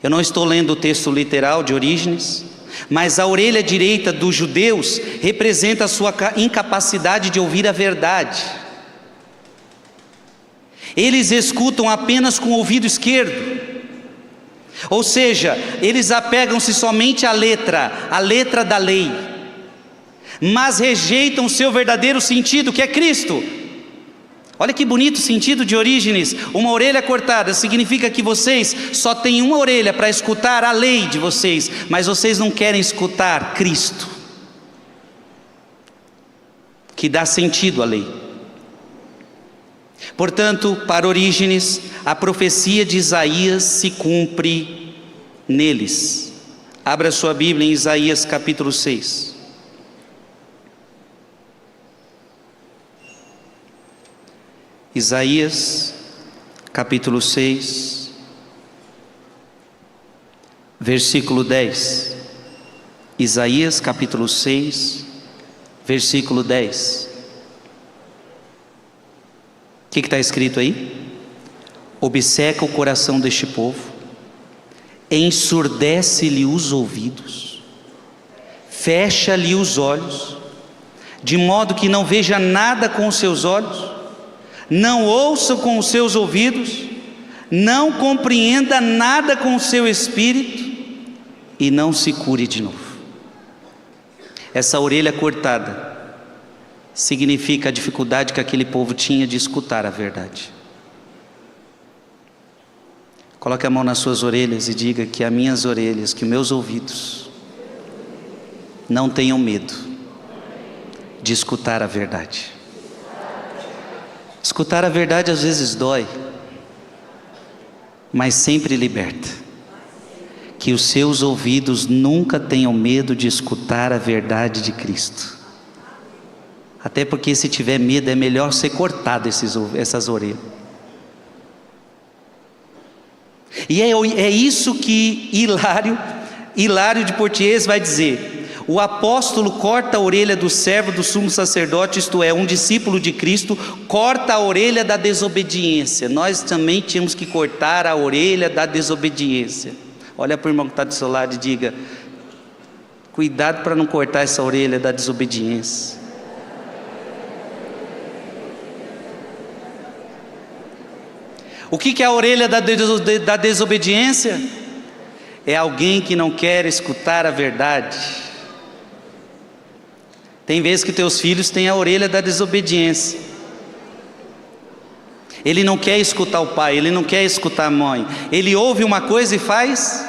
Eu não estou lendo o texto literal de Orígenes, mas a orelha direita dos judeus representa a sua incapacidade de ouvir a verdade. Eles escutam apenas com o ouvido esquerdo. Ou seja, eles apegam-se somente à letra da lei, mas rejeitam o seu verdadeiro sentido, que é Cristo. Olha que bonito o sentido de Orígenes. Uma orelha cortada significa que vocês só têm uma orelha para escutar a lei de vocês, mas vocês não querem escutar Cristo, que dá sentido à lei. Portanto, para Orígenes, a profecia de Isaías se cumpre neles. Abra sua Bíblia em Isaías capítulo 6. Isaías capítulo 6, versículo 10. Isaías capítulo 6, versículo 10. O que está escrito aí? Obceca o coração deste povo, ensurdece-lhe os ouvidos, fecha-lhe os olhos, de modo que não veja nada com os seus olhos, não ouça com os seus ouvidos, não compreenda nada com o seu espírito e não se cure de novo. Essa orelha cortada significa a dificuldade que aquele povo tinha de escutar a verdade. Coloque a mão nas suas orelhas e diga que as minhas orelhas, que os meus ouvidos não tenham medo de escutar a verdade. Escutar a verdade às vezes dói, mas sempre liberta. Que os seus ouvidos nunca tenham medo de escutar a verdade de Cristo. Até porque se tiver medo é melhor ser cortado essas orelhas. E é isso que Hilário de Poitiers vai dizer. O apóstolo corta a orelha do servo do sumo sacerdote, isto é, um discípulo de Cristo, corta a orelha da desobediência. Nós também tínhamos que cortar a orelha da desobediência. Olha para o irmão que está do seu lado e diga: cuidado para não cortar essa orelha da desobediência. O que é a orelha da desobediência? É alguém que não quer escutar a verdade. Tem vezes que teus filhos têm a orelha da desobediência. Ele não quer escutar o pai, ele não quer escutar a mãe. Ele ouve uma coisa e faz.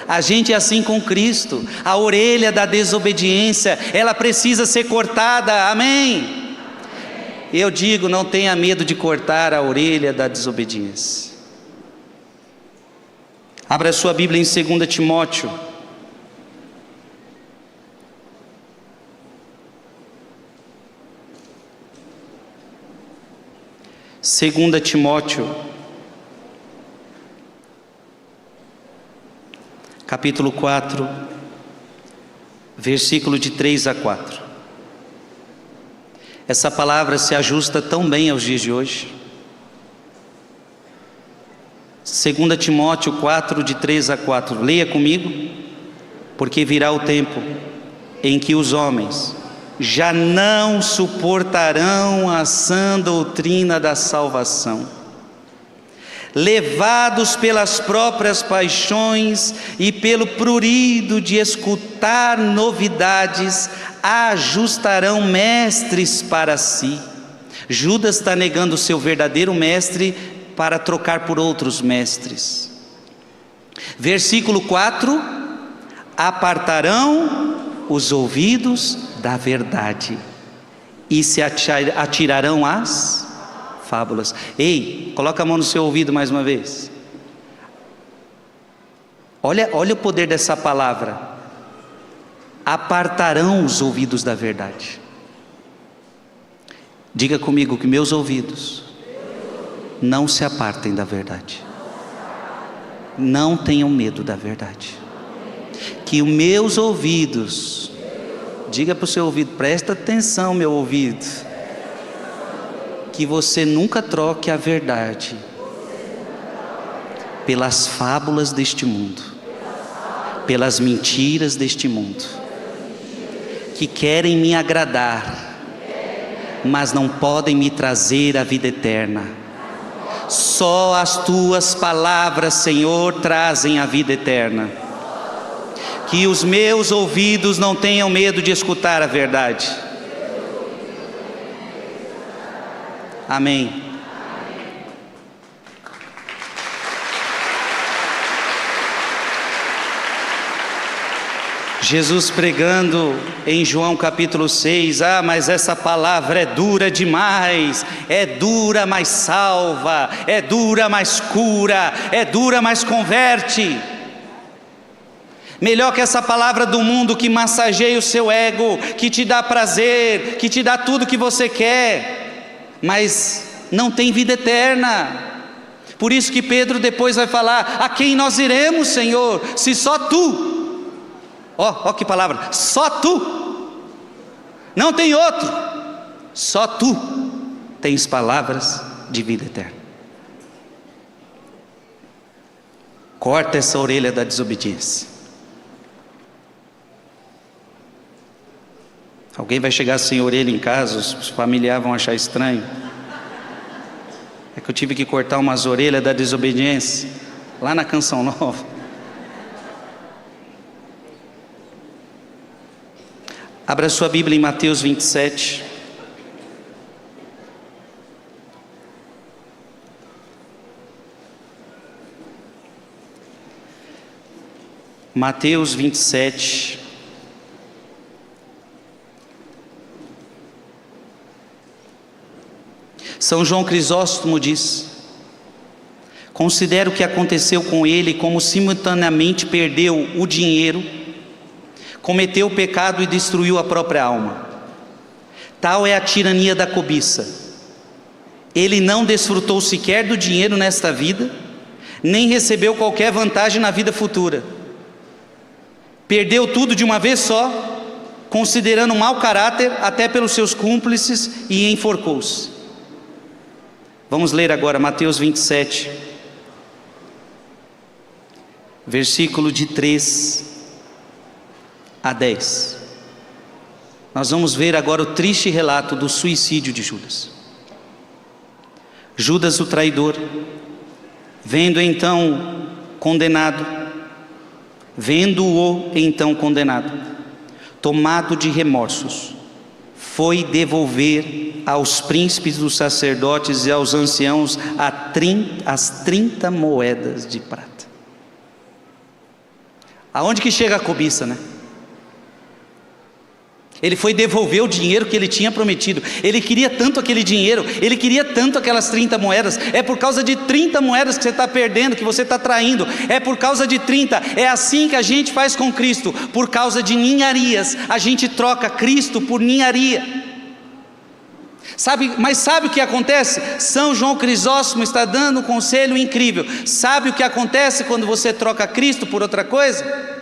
A gente é assim com Cristo. A orelha da desobediência, ela precisa ser cortada. Amém? Eu digo, não tenha medo de cortar a orelha da desobediência. Abra sua Bíblia em 2 Timóteo. Segunda Timóteo, capítulo 4, versículo de 3 a 4. Essa palavra se ajusta tão bem aos dias de hoje. 2 Timóteo 4, de 3 a 4. Leia comigo. Porque virá o tempo em que os homens já não suportarão a sã doutrina da salvação, levados pelas próprias paixões e pelo prurido de escutar novidades, ajustarão mestres para si. Judas está negando o seu verdadeiro mestre para trocar por outros mestres. Versículo 4: apartarão os ouvidos da verdade e se atirarão às fábulas. Ei, coloca a mão no seu ouvido mais uma vez. Olha o poder dessa palavra. Apartarão os ouvidos da verdade. Diga comigo que meus ouvidos não se apartem da verdade. Não tenham medo da verdade. Que os meus ouvidos, diga para o seu ouvido, presta atenção, meu ouvido, que você nunca troque a verdade pelas fábulas deste mundo, pelas mentiras deste mundo, que querem me agradar, mas não podem me trazer a vida eterna. Só as tuas palavras, Senhor, trazem a vida eterna. Que os meus ouvidos não tenham medo de escutar a verdade. Amém. Jesus pregando em João capítulo 6, mas essa palavra é dura demais, é dura, mas salva, é dura, mas cura, é dura, mas converte. Melhor que essa palavra do mundo que massageia o seu ego, que te dá prazer, que te dá tudo que você quer, mas não tem vida eterna. Por isso que Pedro depois vai falar: a quem nós iremos, Senhor, se só tu? Ó que palavra, só tu, não tem outro, só tu tens palavras de vida eterna. Corta essa orelha da desobediência. Alguém vai chegar sem orelha em casa, os familiares vão achar estranho. É que eu tive que cortar umas orelhas da desobediência, lá na Canção Nova. Abra sua Bíblia em Mateus 27. Mateus 27. São João Crisóstomo diz: considero o que aconteceu com ele como simultaneamente perdeu o dinheiro, cometeu o pecado e destruiu a própria alma. Tal é a tirania da cobiça. Ele não desfrutou sequer do dinheiro nesta vida, nem recebeu qualquer vantagem na vida futura. Perdeu tudo de uma vez só, considerando mau caráter até pelos seus cúmplices, e enforcou-se. Vamos ler agora Mateus 27, versículo de 3 a 10. Nós vamos ver agora o triste relato do suicídio de Judas. Judas, o traidor, vendo-o então condenado, tomado de remorsos, foi devolver aos príncipes dos sacerdotes e aos anciãos as 30 moedas de prata. Aonde que chega a cobiça, né? Ele foi devolver o dinheiro que ele tinha prometido. Ele queria tanto aquele dinheiro, ele queria tanto aquelas 30 moedas. É por causa de 30 moedas que você está perdendo, que você está traindo. É por causa de 30. É assim que a gente faz com Cristo. Por causa de ninharias, a gente troca Cristo por ninharia. Mas sabe o que acontece? São João Crisóstomo está dando um conselho incrível. Sabe o que acontece quando você troca Cristo por outra coisa?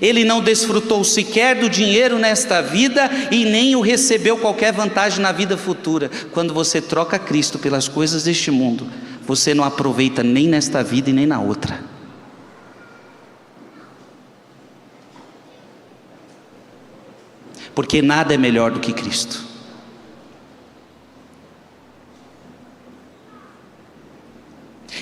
Ele não desfrutou sequer do dinheiro nesta vida e nem o recebeu qualquer vantagem na vida futura. Quando você troca Cristo pelas coisas deste mundo, você não aproveita nem nesta vida e nem na outra. Porque nada é melhor do que Cristo.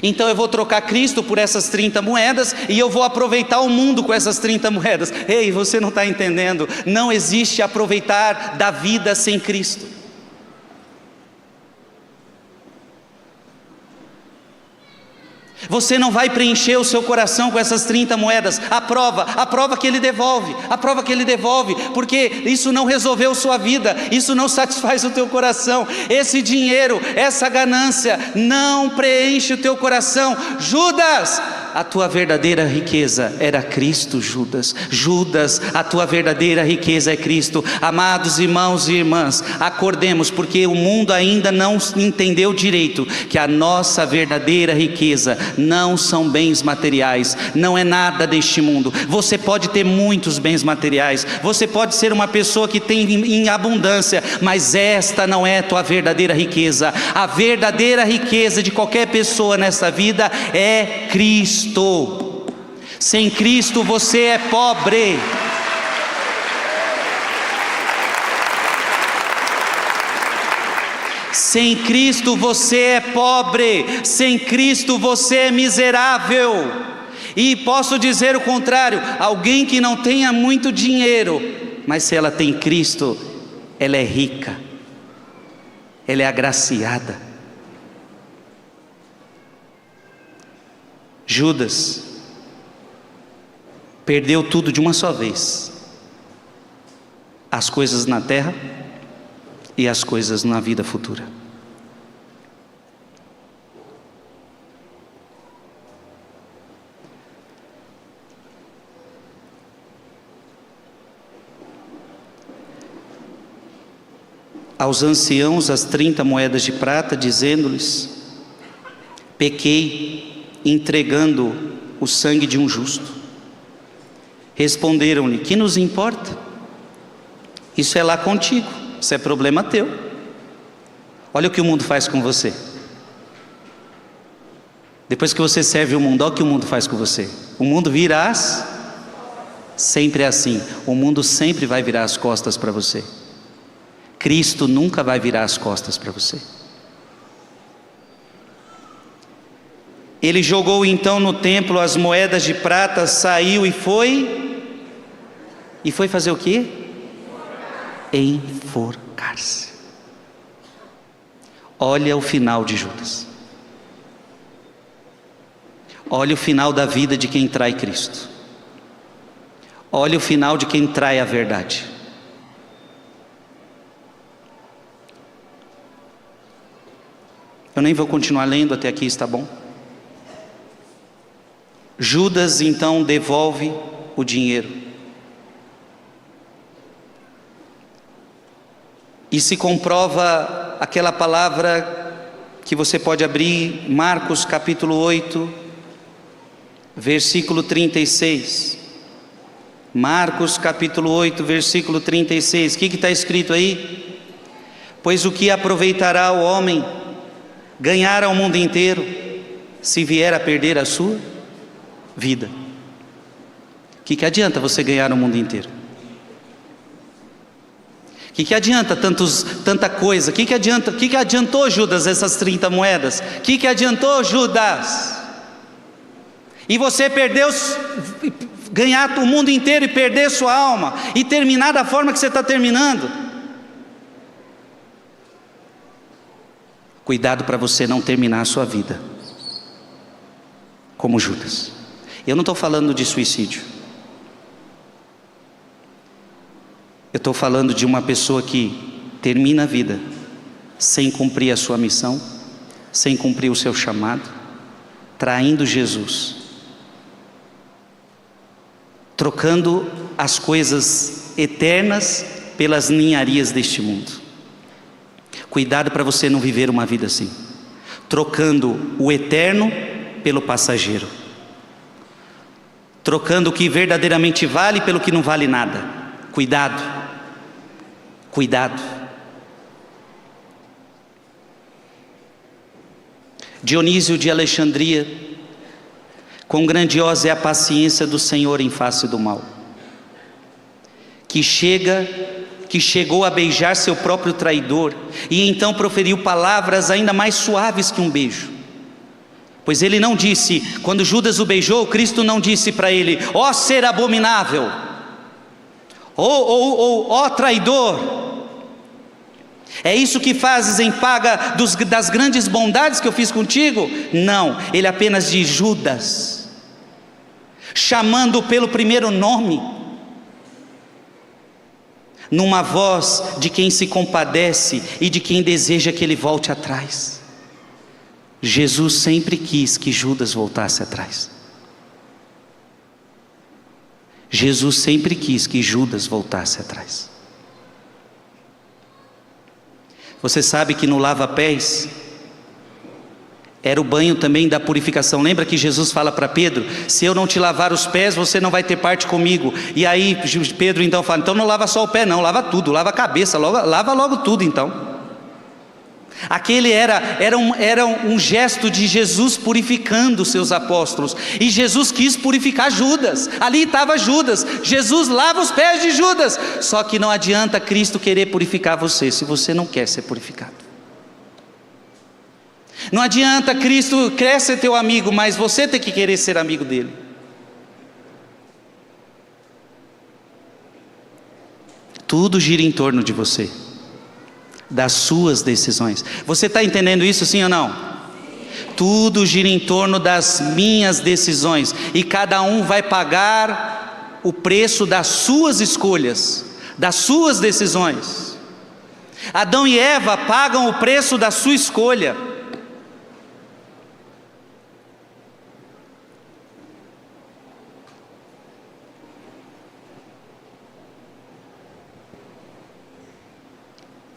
Então eu vou trocar Cristo por essas 30 moedas e eu vou aproveitar o mundo com essas 30 moedas. Ei, você não está entendendo. Não existe aproveitar da vida sem Cristo. Você não vai preencher o seu coração com essas 30 moedas. A prova que Ele devolve, porque isso não resolveu sua vida, isso não satisfaz o teu coração. Esse dinheiro, essa ganância não preenche o teu coração. Judas, a tua verdadeira riqueza era Cristo, Judas. Judas, a tua verdadeira riqueza é Cristo. Amados irmãos e irmãs, acordemos, porque o mundo ainda não entendeu direito que a nossa verdadeira riqueza não são bens materiais, não é nada deste mundo. Você pode ter muitos bens materiais, você pode ser uma pessoa que tem em abundância, mas esta não é a tua verdadeira riqueza. A verdadeira riqueza de qualquer pessoa nesta vida é Cristo. Sem Cristo você é pobre. Sem Cristo você é pobre, sem Cristo você é miserável. E posso dizer o contrário: alguém que não tenha muito dinheiro, mas se ela tem Cristo, ela é rica, ela é agraciada. Judas perdeu tudo de uma só vez: as coisas na terra e as coisas na vida futura. Aos anciãos as 30 moedas de prata, dizendo-lhes: pequei entregando o sangue de um justo. Responderam-lhe: que nos importa? Isso é lá contigo, isso é problema teu. Olha o que o mundo faz com você. Depois que você serve o mundo, olha o que o mundo faz com você. O mundo vira sempre é assim. O mundo sempre vai virar as costas para você. Cristo nunca vai virar as costas para você. Ele jogou então no templo as moedas de prata, saiu e foi fazer o quê? Enforcar-se. Olha o final de Judas. Olha o final da vida de quem trai Cristo. Olha o final de quem trai a verdade. Eu nem vou continuar lendo até aqui, está bom? Judas então devolve o dinheiro. E se comprova aquela palavra que você pode abrir, Marcos capítulo 8, versículo 36. Marcos capítulo 8, versículo 36. O que está escrito aí? Pois o que aproveitará o homem ganhar ao mundo inteiro, se vier a perder a sua vida? O que adianta você ganhar o mundo inteiro? O que adianta tanta coisa? O que adiantou, Judas, essas 30 moedas? O que adiantou, Judas? E você ganhar o mundo inteiro e perder sua alma, e terminar da forma que você está terminando. Cuidado para você não terminar a sua vida como Judas. Eu não estou falando de suicídio. Eu estou falando de uma pessoa que termina a vida sem cumprir a sua missão, sem cumprir o seu chamado, traindo Jesus, trocando as coisas eternas pelas ninharias deste mundo. Cuidado para você não viver uma vida assim, trocando o eterno pelo passageiro, trocando o que verdadeiramente vale pelo que não vale nada. Cuidado, cuidado. Dionísio de Alexandria: quão grandiosa é a paciência do Senhor em face do mal, que chegou a beijar seu próprio traidor, e então proferiu palavras ainda mais suaves que um beijo. Pois ele não disse, quando Judas o beijou, Cristo não disse para ele: ó ser abominável, ó traidor, é isso que fazes em paga das grandes bondades que eu fiz contigo? Não, ele apenas diz: Judas, chamando pelo primeiro nome, numa voz de quem se compadece e de quem deseja que ele volte atrás. Jesus sempre quis que Judas voltasse atrás. Jesus sempre quis que Judas voltasse atrás. Você sabe que no lava-pés era o banho também da purificação. Lembra que Jesus fala para Pedro: se eu não te lavar os pés, você não vai ter parte comigo. E aí Pedro então fala: então não lava só o pé não, lava tudo, lava a cabeça, lava logo tudo então. Aquele era um gesto de Jesus purificando os seus apóstolos. E Jesus quis purificar Judas. Ali estava Judas. Jesus lava os pés de Judas. Só que não adianta Cristo querer purificar você se você não quer ser purificado. Não adianta Cristo querer ser teu amigo, mas você tem que querer ser amigo dele. Tudo gira em torno de você, das suas decisões. Você está entendendo isso, sim ou não? Tudo gira em torno das minhas decisões, e cada um vai pagar o preço das suas escolhas, das suas decisões. Adão e Eva pagam o preço da sua escolha.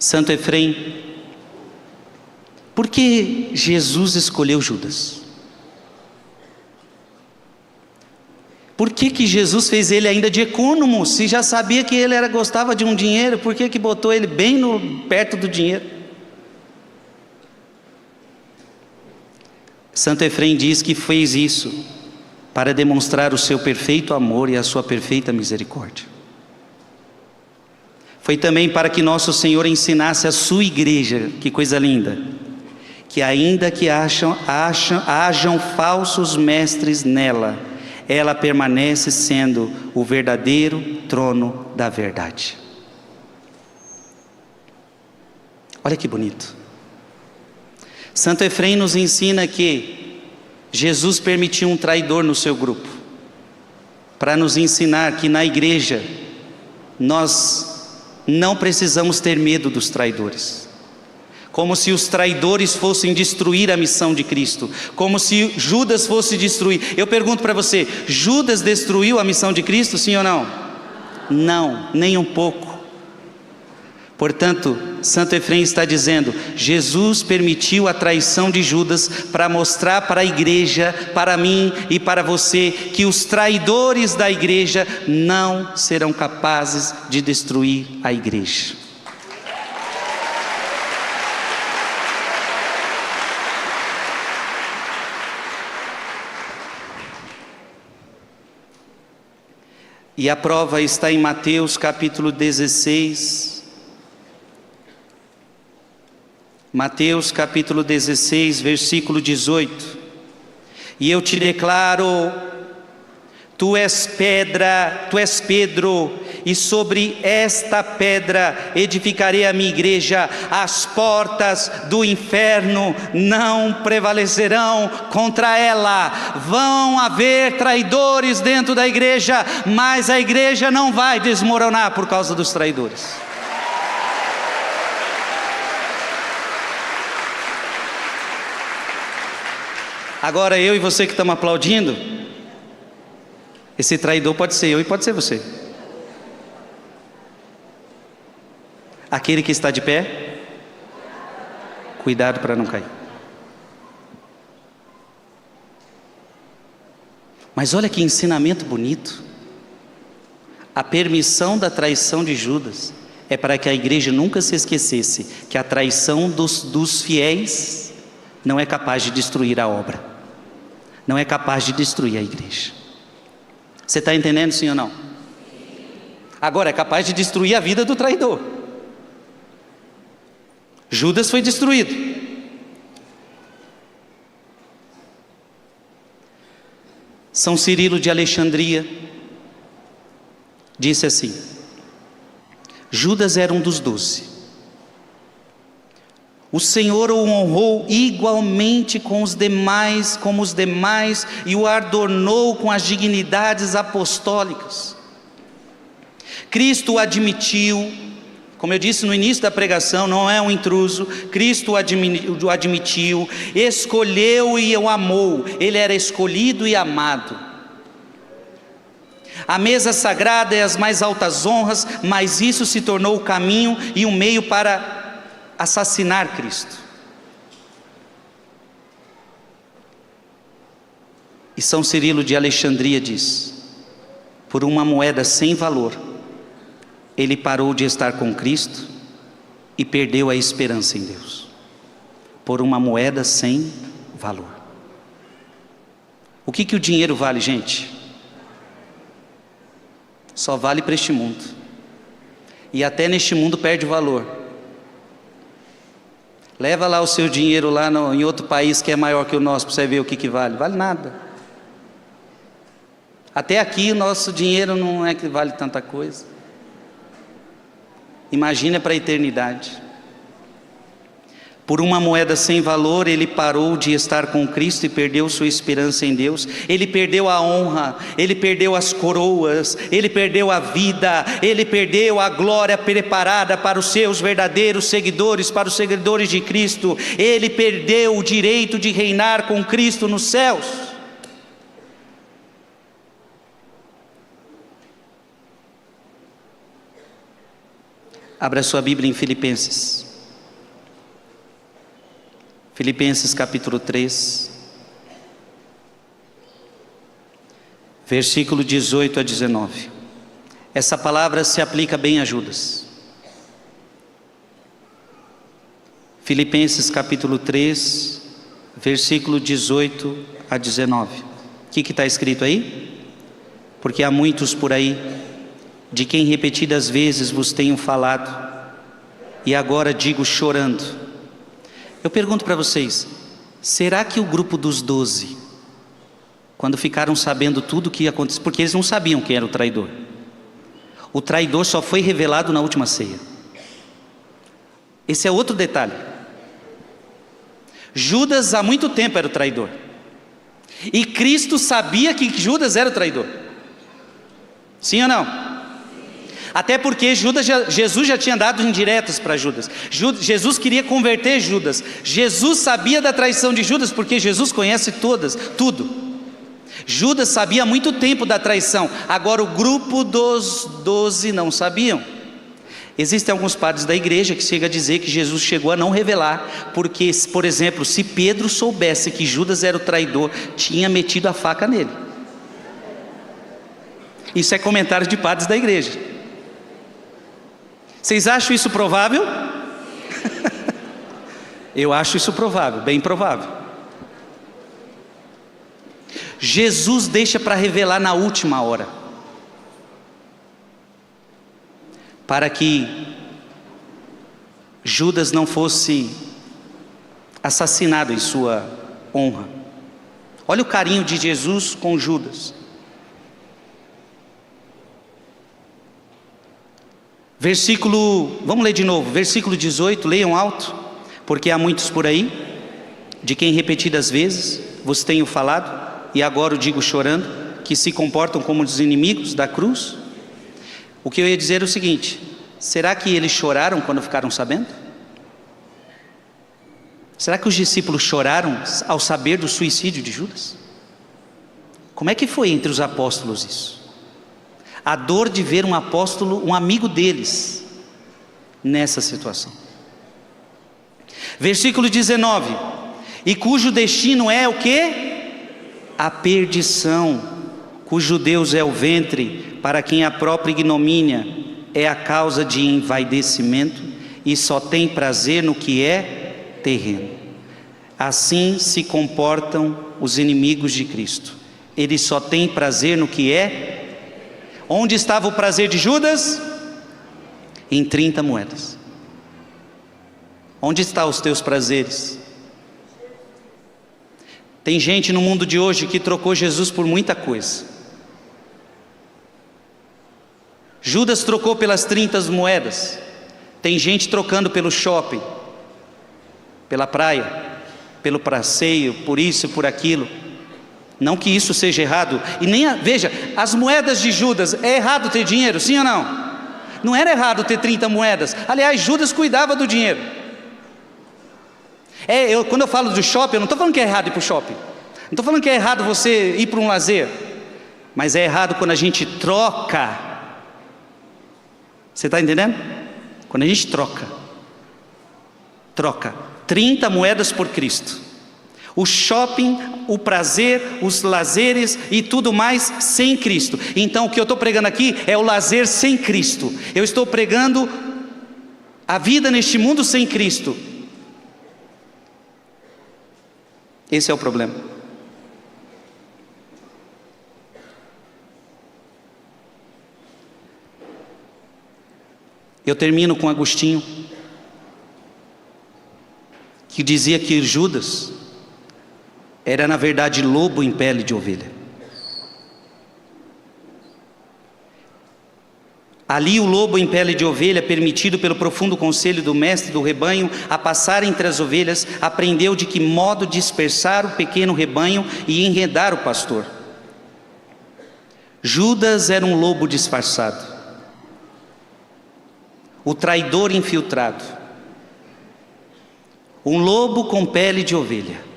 Santo Efrem: por que Jesus escolheu Judas? Por que Jesus fez ele ainda de econômico, se já sabia que ele gostava de um dinheiro? Por que botou ele bem perto do dinheiro? Santo Efrem diz que fez isso para demonstrar o seu perfeito amor e a sua perfeita misericórdia. Foi também para que nosso Senhor ensinasse a sua igreja, que coisa linda, que ainda que hajam falsos mestres nela, ela permanece sendo o verdadeiro trono da verdade. Olha que bonito. Santo Efrem nos ensina que Jesus permitiu um traidor no seu grupo, para nos ensinar que na igreja nós não precisamos ter medo dos traidores, como se os traidores fossem destruir a missão de Cristo, como se Judas fosse destruir. Eu pergunto para você: Judas destruiu a missão de Cristo, sim ou não? Não, nem um pouco. Portanto, Santo Efrem está dizendo: Jesus permitiu a traição de Judas para mostrar para a igreja, para mim e para você, que os traidores da igreja não serão capazes de destruir a igreja. E a prova está em Mateus capítulo 16. Mateus capítulo 16, versículo 18. E eu te declaro: tu és pedra, tu és Pedro, e sobre esta pedra edificarei a minha igreja. As portas do inferno não prevalecerão contra ela. Vão haver traidores dentro da igreja, mas a igreja não vai desmoronar por causa dos traidores. Agora eu e você que estamos aplaudindo, esse traidor pode ser eu e pode ser você. Aquele que está de pé, cuidado para não cair. Mas olha que ensinamento bonito. A permissão da traição de Judas é para que a igreja nunca se esquecesse que a traição dos fiéis não é capaz de destruir a obra, não é capaz de destruir a igreja. Você está entendendo, sim ou não? Agora, é capaz de destruir a vida do traidor. Judas foi destruído. São Cirilo de Alexandria disse assim: Judas era um dos 12. O Senhor o honrou igualmente como os demais, e o adornou com as dignidades apostólicas. Cristo o admitiu, como eu disse no início da pregação, não é um intruso. Cristo o admitiu, escolheu e o amou. Ele era escolhido e amado. A mesa sagrada é as mais altas honras, mas isso se tornou o caminho e um meio para assassinar Cristo. E São Cirilo de Alexandria diz: por uma moeda sem valor, ele parou de estar com Cristo e perdeu a esperança em Deus. Por uma moeda sem valor. O que o dinheiro vale, gente? Só vale para este mundo. E até neste mundo perde valor. Leva lá o seu dinheiro lá em outro país que é maior que o nosso, para você ver o que vale. Vale nada. Até aqui o nosso dinheiro não é que vale tanta coisa. Imagina para a eternidade. Por uma moeda sem valor, ele parou de estar com Cristo e perdeu sua esperança em Deus. Ele perdeu a honra, ele perdeu as coroas, ele perdeu a vida, ele perdeu a glória preparada para os seus verdadeiros seguidores, para os seguidores de Cristo. Ele perdeu o direito de reinar com Cristo nos céus. Abra sua Bíblia em Filipenses. Filipenses capítulo 3, versículo 18 a 19. Essa palavra se aplica bem a Judas. Filipenses capítulo 3, versículo 18 a 19. O que está escrito aí? Porque há muitos por aí, de quem repetidas vezes vos tenho falado, e agora digo chorando. Eu pergunto para vocês, será que o grupo dos 12, quando ficaram sabendo tudo o que ia acontecer, porque eles não sabiam quem era o traidor só foi revelado na última ceia. Esse é outro detalhe. Judas há muito tempo era o traidor, e Cristo sabia que Judas era o traidor. Sim ou não? Até porque Jesus já tinha dado indiretas para Judas. Jesus queria converter Judas. Jesus sabia da traição de Judas, porque Jesus conhece tudo. Judas sabia há muito tempo da traição. Agora o grupo dos 12 não sabiam. Existem alguns padres da igreja que chegam a dizer que Jesus chegou a não revelar, porque, por exemplo, se Pedro soubesse que Judas era o traidor, tinha metido a faca nele. Isso é comentário de padres da igreja. Vocês acham isso provável? Eu acho isso provável, bem provável. Jesus deixa para revelar na última hora, para que Judas não fosse assassinado em sua honra. Olha o carinho de Jesus com Judas. Vamos ler de novo, versículo 18, leiam alto. Porque há muitos por aí, de quem repetidas vezes vos tenho falado, e agora o digo chorando, que se comportam como os inimigos da cruz. O que eu ia dizer é o seguinte: será que eles choraram quando ficaram sabendo? Será que os discípulos choraram ao saber do suicídio de Judas? Como é que foi entre os apóstolos isso? A dor de ver um apóstolo, um amigo deles, nessa situação. Versículo 19: e cujo destino é o quê? A perdição. cujo Deus é o ventre, para quem a própria ignomínia é a causa de envaidecimento e só tem prazer no que é terreno. Assim se comportam os inimigos de Cristo. Eles só têm prazer no que é. Onde estava o prazer de Judas? Em 30 moedas. Onde estão os teus prazeres? Tem gente no mundo de hoje que trocou Jesus por muita coisa. Judas trocou pelas 30 moedas. Tem gente trocando pelo shopping, pela praia, pelo passeio, por isso e por aquilo. Não que isso seja errado. E nem veja, as moedas de Judas, é errado ter dinheiro, sim ou não? Não era errado ter 30 moedas. Aliás, Judas cuidava do dinheiro. Quando eu falo do shopping, eu não estou falando que é errado ir para o shopping. Não estou falando que é errado você ir para um lazer. Mas é errado quando a gente troca. Você está entendendo? Quando a gente troca 30 moedas por Cristo. O shopping, o prazer, os lazeres e tudo mais sem Cristo. Então o que eu estou pregando aqui é o lazer sem Cristo. Eu estou pregando a vida neste mundo sem Cristo. Esse é o problema. Eu termino com Agostinho, que dizia que Judas era na verdade lobo em pele de ovelha. Ali o lobo em pele de ovelha, permitido pelo profundo conselho do mestre do rebanho a passar entre as ovelhas, aprendeu de que modo dispersar o pequeno rebanho e enredar o pastor. Judas era um lobo disfarçado, o traidor infiltrado, um lobo com pele de ovelha.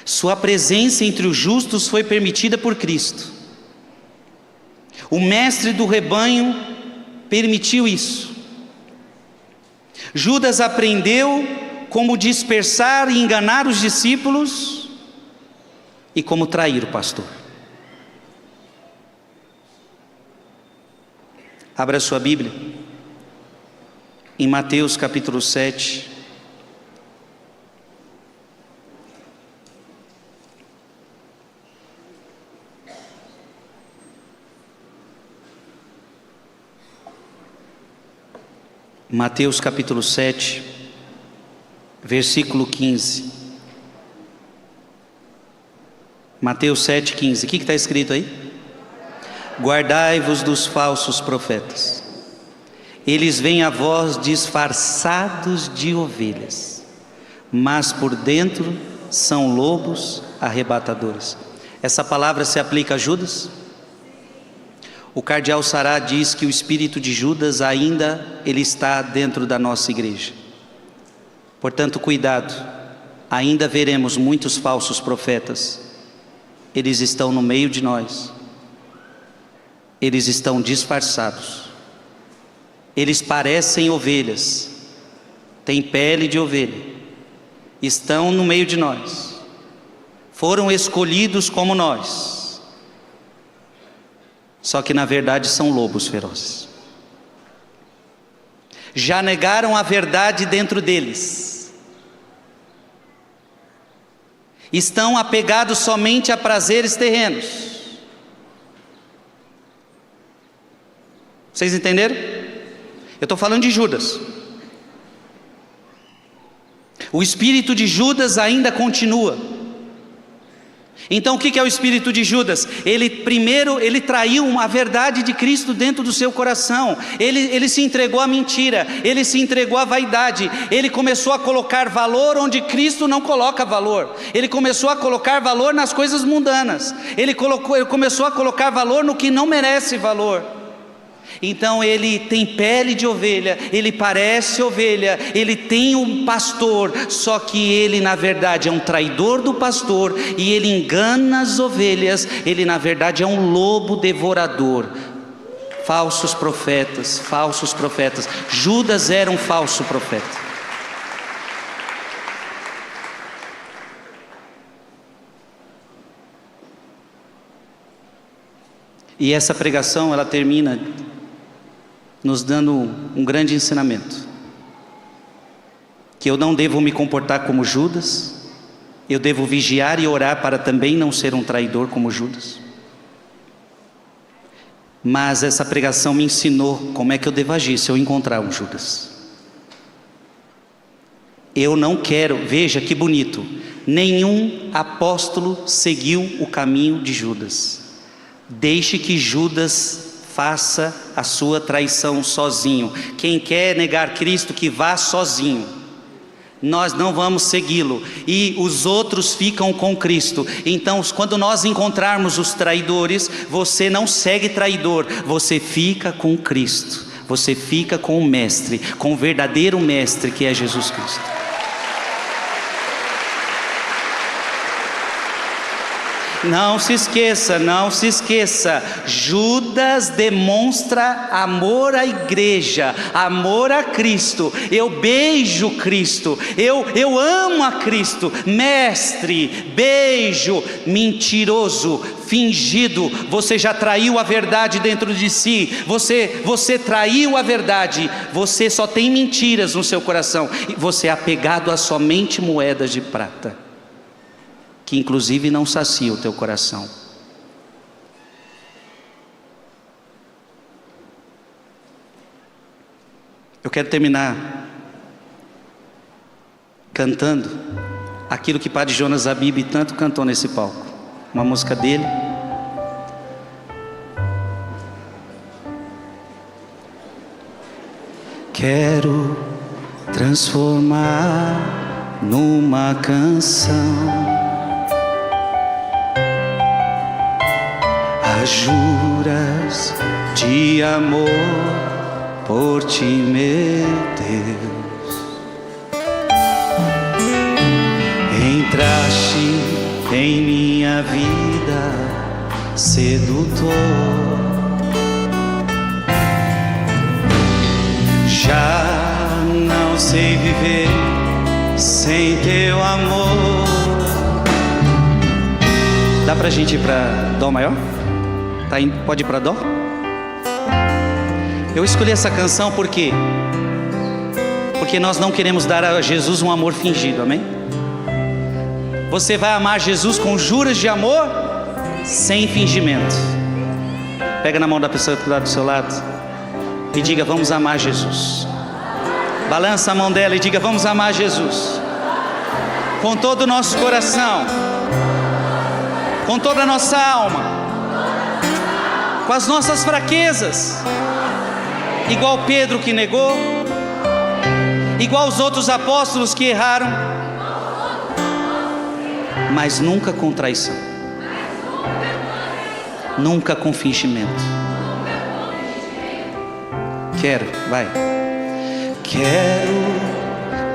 Sua presença entre os justos foi permitida por Cristo. O mestre do rebanho permitiu isso. Judas aprendeu como dispersar e enganar os discípulos e como trair o pastor. Abra sua Bíblia em Mateus capítulo 7. Mateus capítulo 7, versículo 15. Mateus 7, 15. O que está escrito aí? Guardai-vos dos falsos profetas. Eles vêm a vós disfarçados de ovelhas, mas por dentro são lobos arrebatadores. Essa palavra se aplica a Judas? O cardeal Sará diz que o espírito de Judas ainda ele está dentro da nossa igreja. Portanto, cuidado, ainda veremos muitos falsos profetas. Eles estão no meio de nós. Eles estão disfarçados. Eles parecem ovelhas, têm pele de ovelha, estão no meio de nós, foram escolhidos como nós. Só que na verdade são lobos ferozes. Já negaram a verdade dentro deles. Estão apegados somente a prazeres terrenos. Vocês entenderam? Eu estou falando de Judas. O espírito de Judas ainda continua. Então o que é o espírito de Judas? Ele traiu a verdade de Cristo dentro do seu coração. Ele se entregou à mentira, ele se entregou à vaidade. Ele começou a colocar valor onde Cristo não coloca valor. Ele começou a colocar valor nas coisas mundanas. Ele começou a colocar valor no que não merece valor. Então ele tem pele de ovelha, ele parece ovelha, ele tem um pastor, só que ele na verdade é um traidor do pastor e ele engana as ovelhas. Ele na verdade é um lobo devorador. Falsos profetas, falsos profetas. Judas era um falso profeta. E essa pregação, ela termina nos dando um grande ensinamento. Que eu não devo me comportar como Judas, eu devo vigiar e orar para também não ser um traidor como Judas. Mas essa pregação me ensinou como é que eu devo agir se eu encontrar um Judas. Eu não quero, veja que bonito, nenhum apóstolo seguiu o caminho de Judas. Deixe que Judas faça a sua traição sozinho. Quem quer negar Cristo, que vá sozinho. Nós não vamos segui-lo, e os outros ficam com Cristo. Então, quando nós encontrarmos os traidores, você não segue traidor, você fica com Cristo, você fica com o Mestre, com o verdadeiro Mestre que é Jesus Cristo. Não se esqueça, não se esqueça, Judas demonstra amor à igreja, amor a Cristo. Eu beijo Cristo, eu amo a Cristo. Mestre, beijo, mentiroso, fingido. Você já traiu a verdade dentro de si, você traiu a verdade, você só tem mentiras no seu coração, e você é apegado a somente moedas de prata, que inclusive não sacia o teu coração. Eu quero terminar cantando aquilo que Padre Jonas Abib tanto cantou nesse palco, uma música dele. Quero transformar numa canção as juras de amor por ti, meu Deus. Entraste em minha vida, sedutor. Já não sei viver sem teu amor. Dá pra gente ir pra Dó maior? Pode ir para Dó? Eu escolhi essa canção porque nós não queremos dar a Jesus um amor fingido, amém? Você vai amar Jesus com juras de amor, sem fingimento. Pega na mão da pessoa que está do seu lado e diga: vamos amar Jesus. Balança a mão dela e diga: vamos amar Jesus com todo o nosso coração, com toda a nossa alma, com as nossas fraquezas, igual Pedro que negou, igual os outros apóstolos que erraram, mas nunca com traição, nunca com fingimento. Quero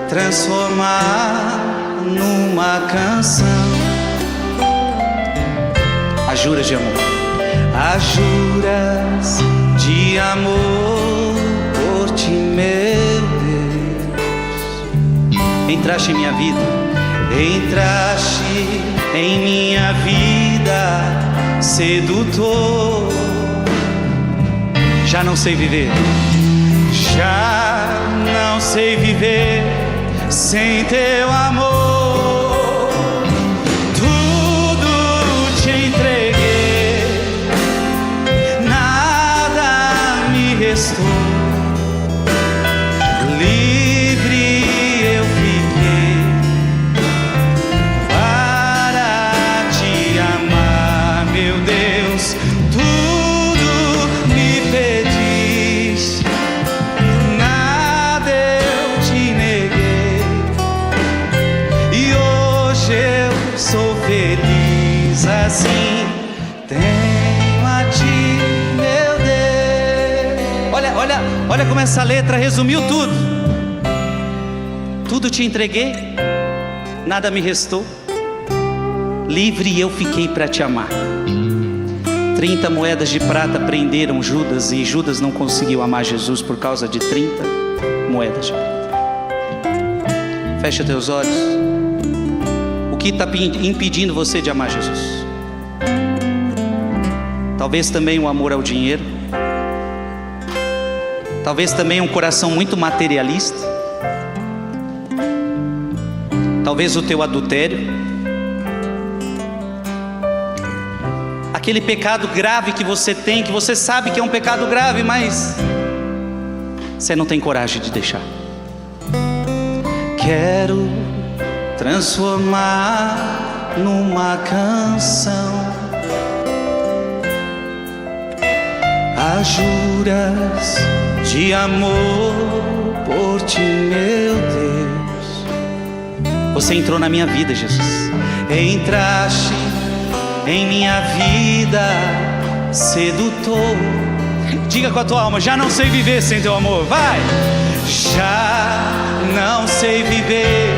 transformar numa canção as juras de amor. As juras de amor por ti, meu Deus. Entraste em minha vida, entraste em minha vida, sedutor. Já não sei viver, já não sei viver sem teu amor. Tudo te entreguei, livre eu fiquei para te amar, meu Deus. Tudo me pedis, nada eu te neguei, e hoje eu sou feliz assim. Tenho a ti, meu Deus. Olha como essa letra resumiu tudo. Tudo te entreguei, nada me restou, livre eu fiquei para te amar. 30 moedas de prata prenderam Judas, e Judas não conseguiu amar Jesus por causa de 30 moedas de prata. Fecha teus olhos. O que está impedindo você de amar Jesus? talvez também o amor ao dinheiro, talvez também um coração muito materialista, talvez o teu adultério, aquele pecado grave que você tem, que você sabe que é um pecado grave, mas você não tem coragem de deixar. Quero transformar numa canção as juras de amor por ti, meu Deus. Você entrou na minha vida, Jesus. Entraste em minha vida, sedutor. Diga com a tua alma: já não sei viver sem teu amor. Vai! Já não sei viver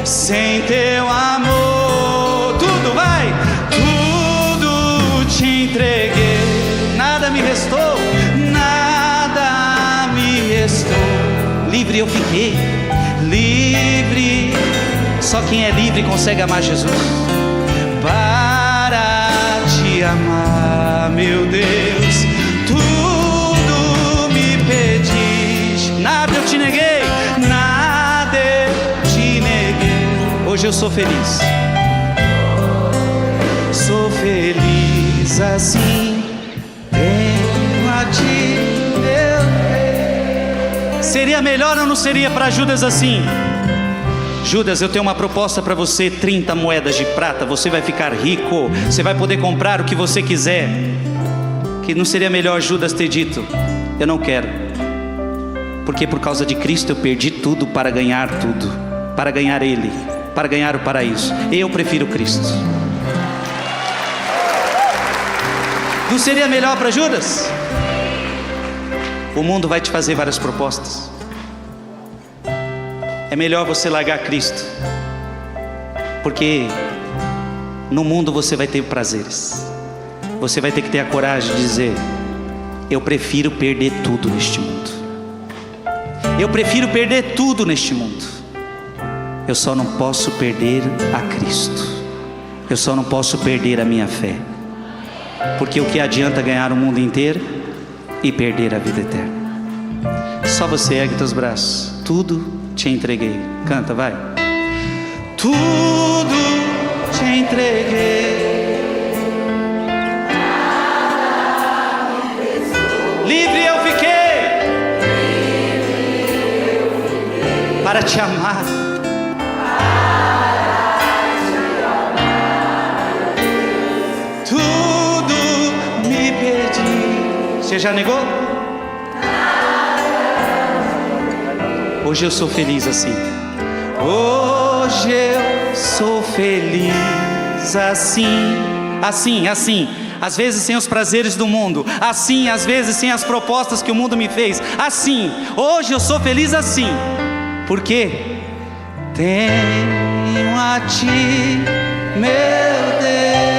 sem teu amor. Tudo, vai! Tudo te entreguei, nada me restou, nada me restou. Livre eu fiquei, livre. Só quem é livre consegue amar Jesus. Para te amar, meu Deus, tudo me pediste, nada eu te neguei, nada eu te neguei. Hoje eu sou feliz, sou feliz assim, tenho a ti, meu Deus. Seria melhor ou não seria para Judas assim? Judas, eu tenho uma proposta para você: 30 moedas de prata, você vai ficar rico, você vai poder comprar o que você quiser. Que não seria melhor Judas ter dito: eu não quero, porque por causa de Cristo eu perdi tudo para ganhar tudo, para ganhar Ele, para ganhar o paraíso. Eu prefiro Cristo. Não seria melhor para Judas? O mundo vai te fazer várias propostas. É melhor você largar Cristo, porque no mundo você vai ter prazeres. Você vai ter que ter a coragem de dizer: eu prefiro perder tudo neste mundo. Eu prefiro perder tudo neste mundo. Eu só não posso perder a Cristo. Eu só não posso perder a minha fé. Porque o que adianta ganhar o mundo inteiro e perder a vida eterna? Só você ergue teus braços. Tudo te entreguei. Canta, vai. Tudo te entreguei, livre eu fiquei, para te amar. Tudo me pedi. Você já negou? Hoje eu sou feliz assim. Hoje eu sou feliz assim. Assim, assim. Às vezes sem os prazeres do mundo. Assim, às vezes sem as propostas que o mundo me fez. Assim. Hoje eu sou feliz assim. Por quê? Tenho a ti, meu Deus.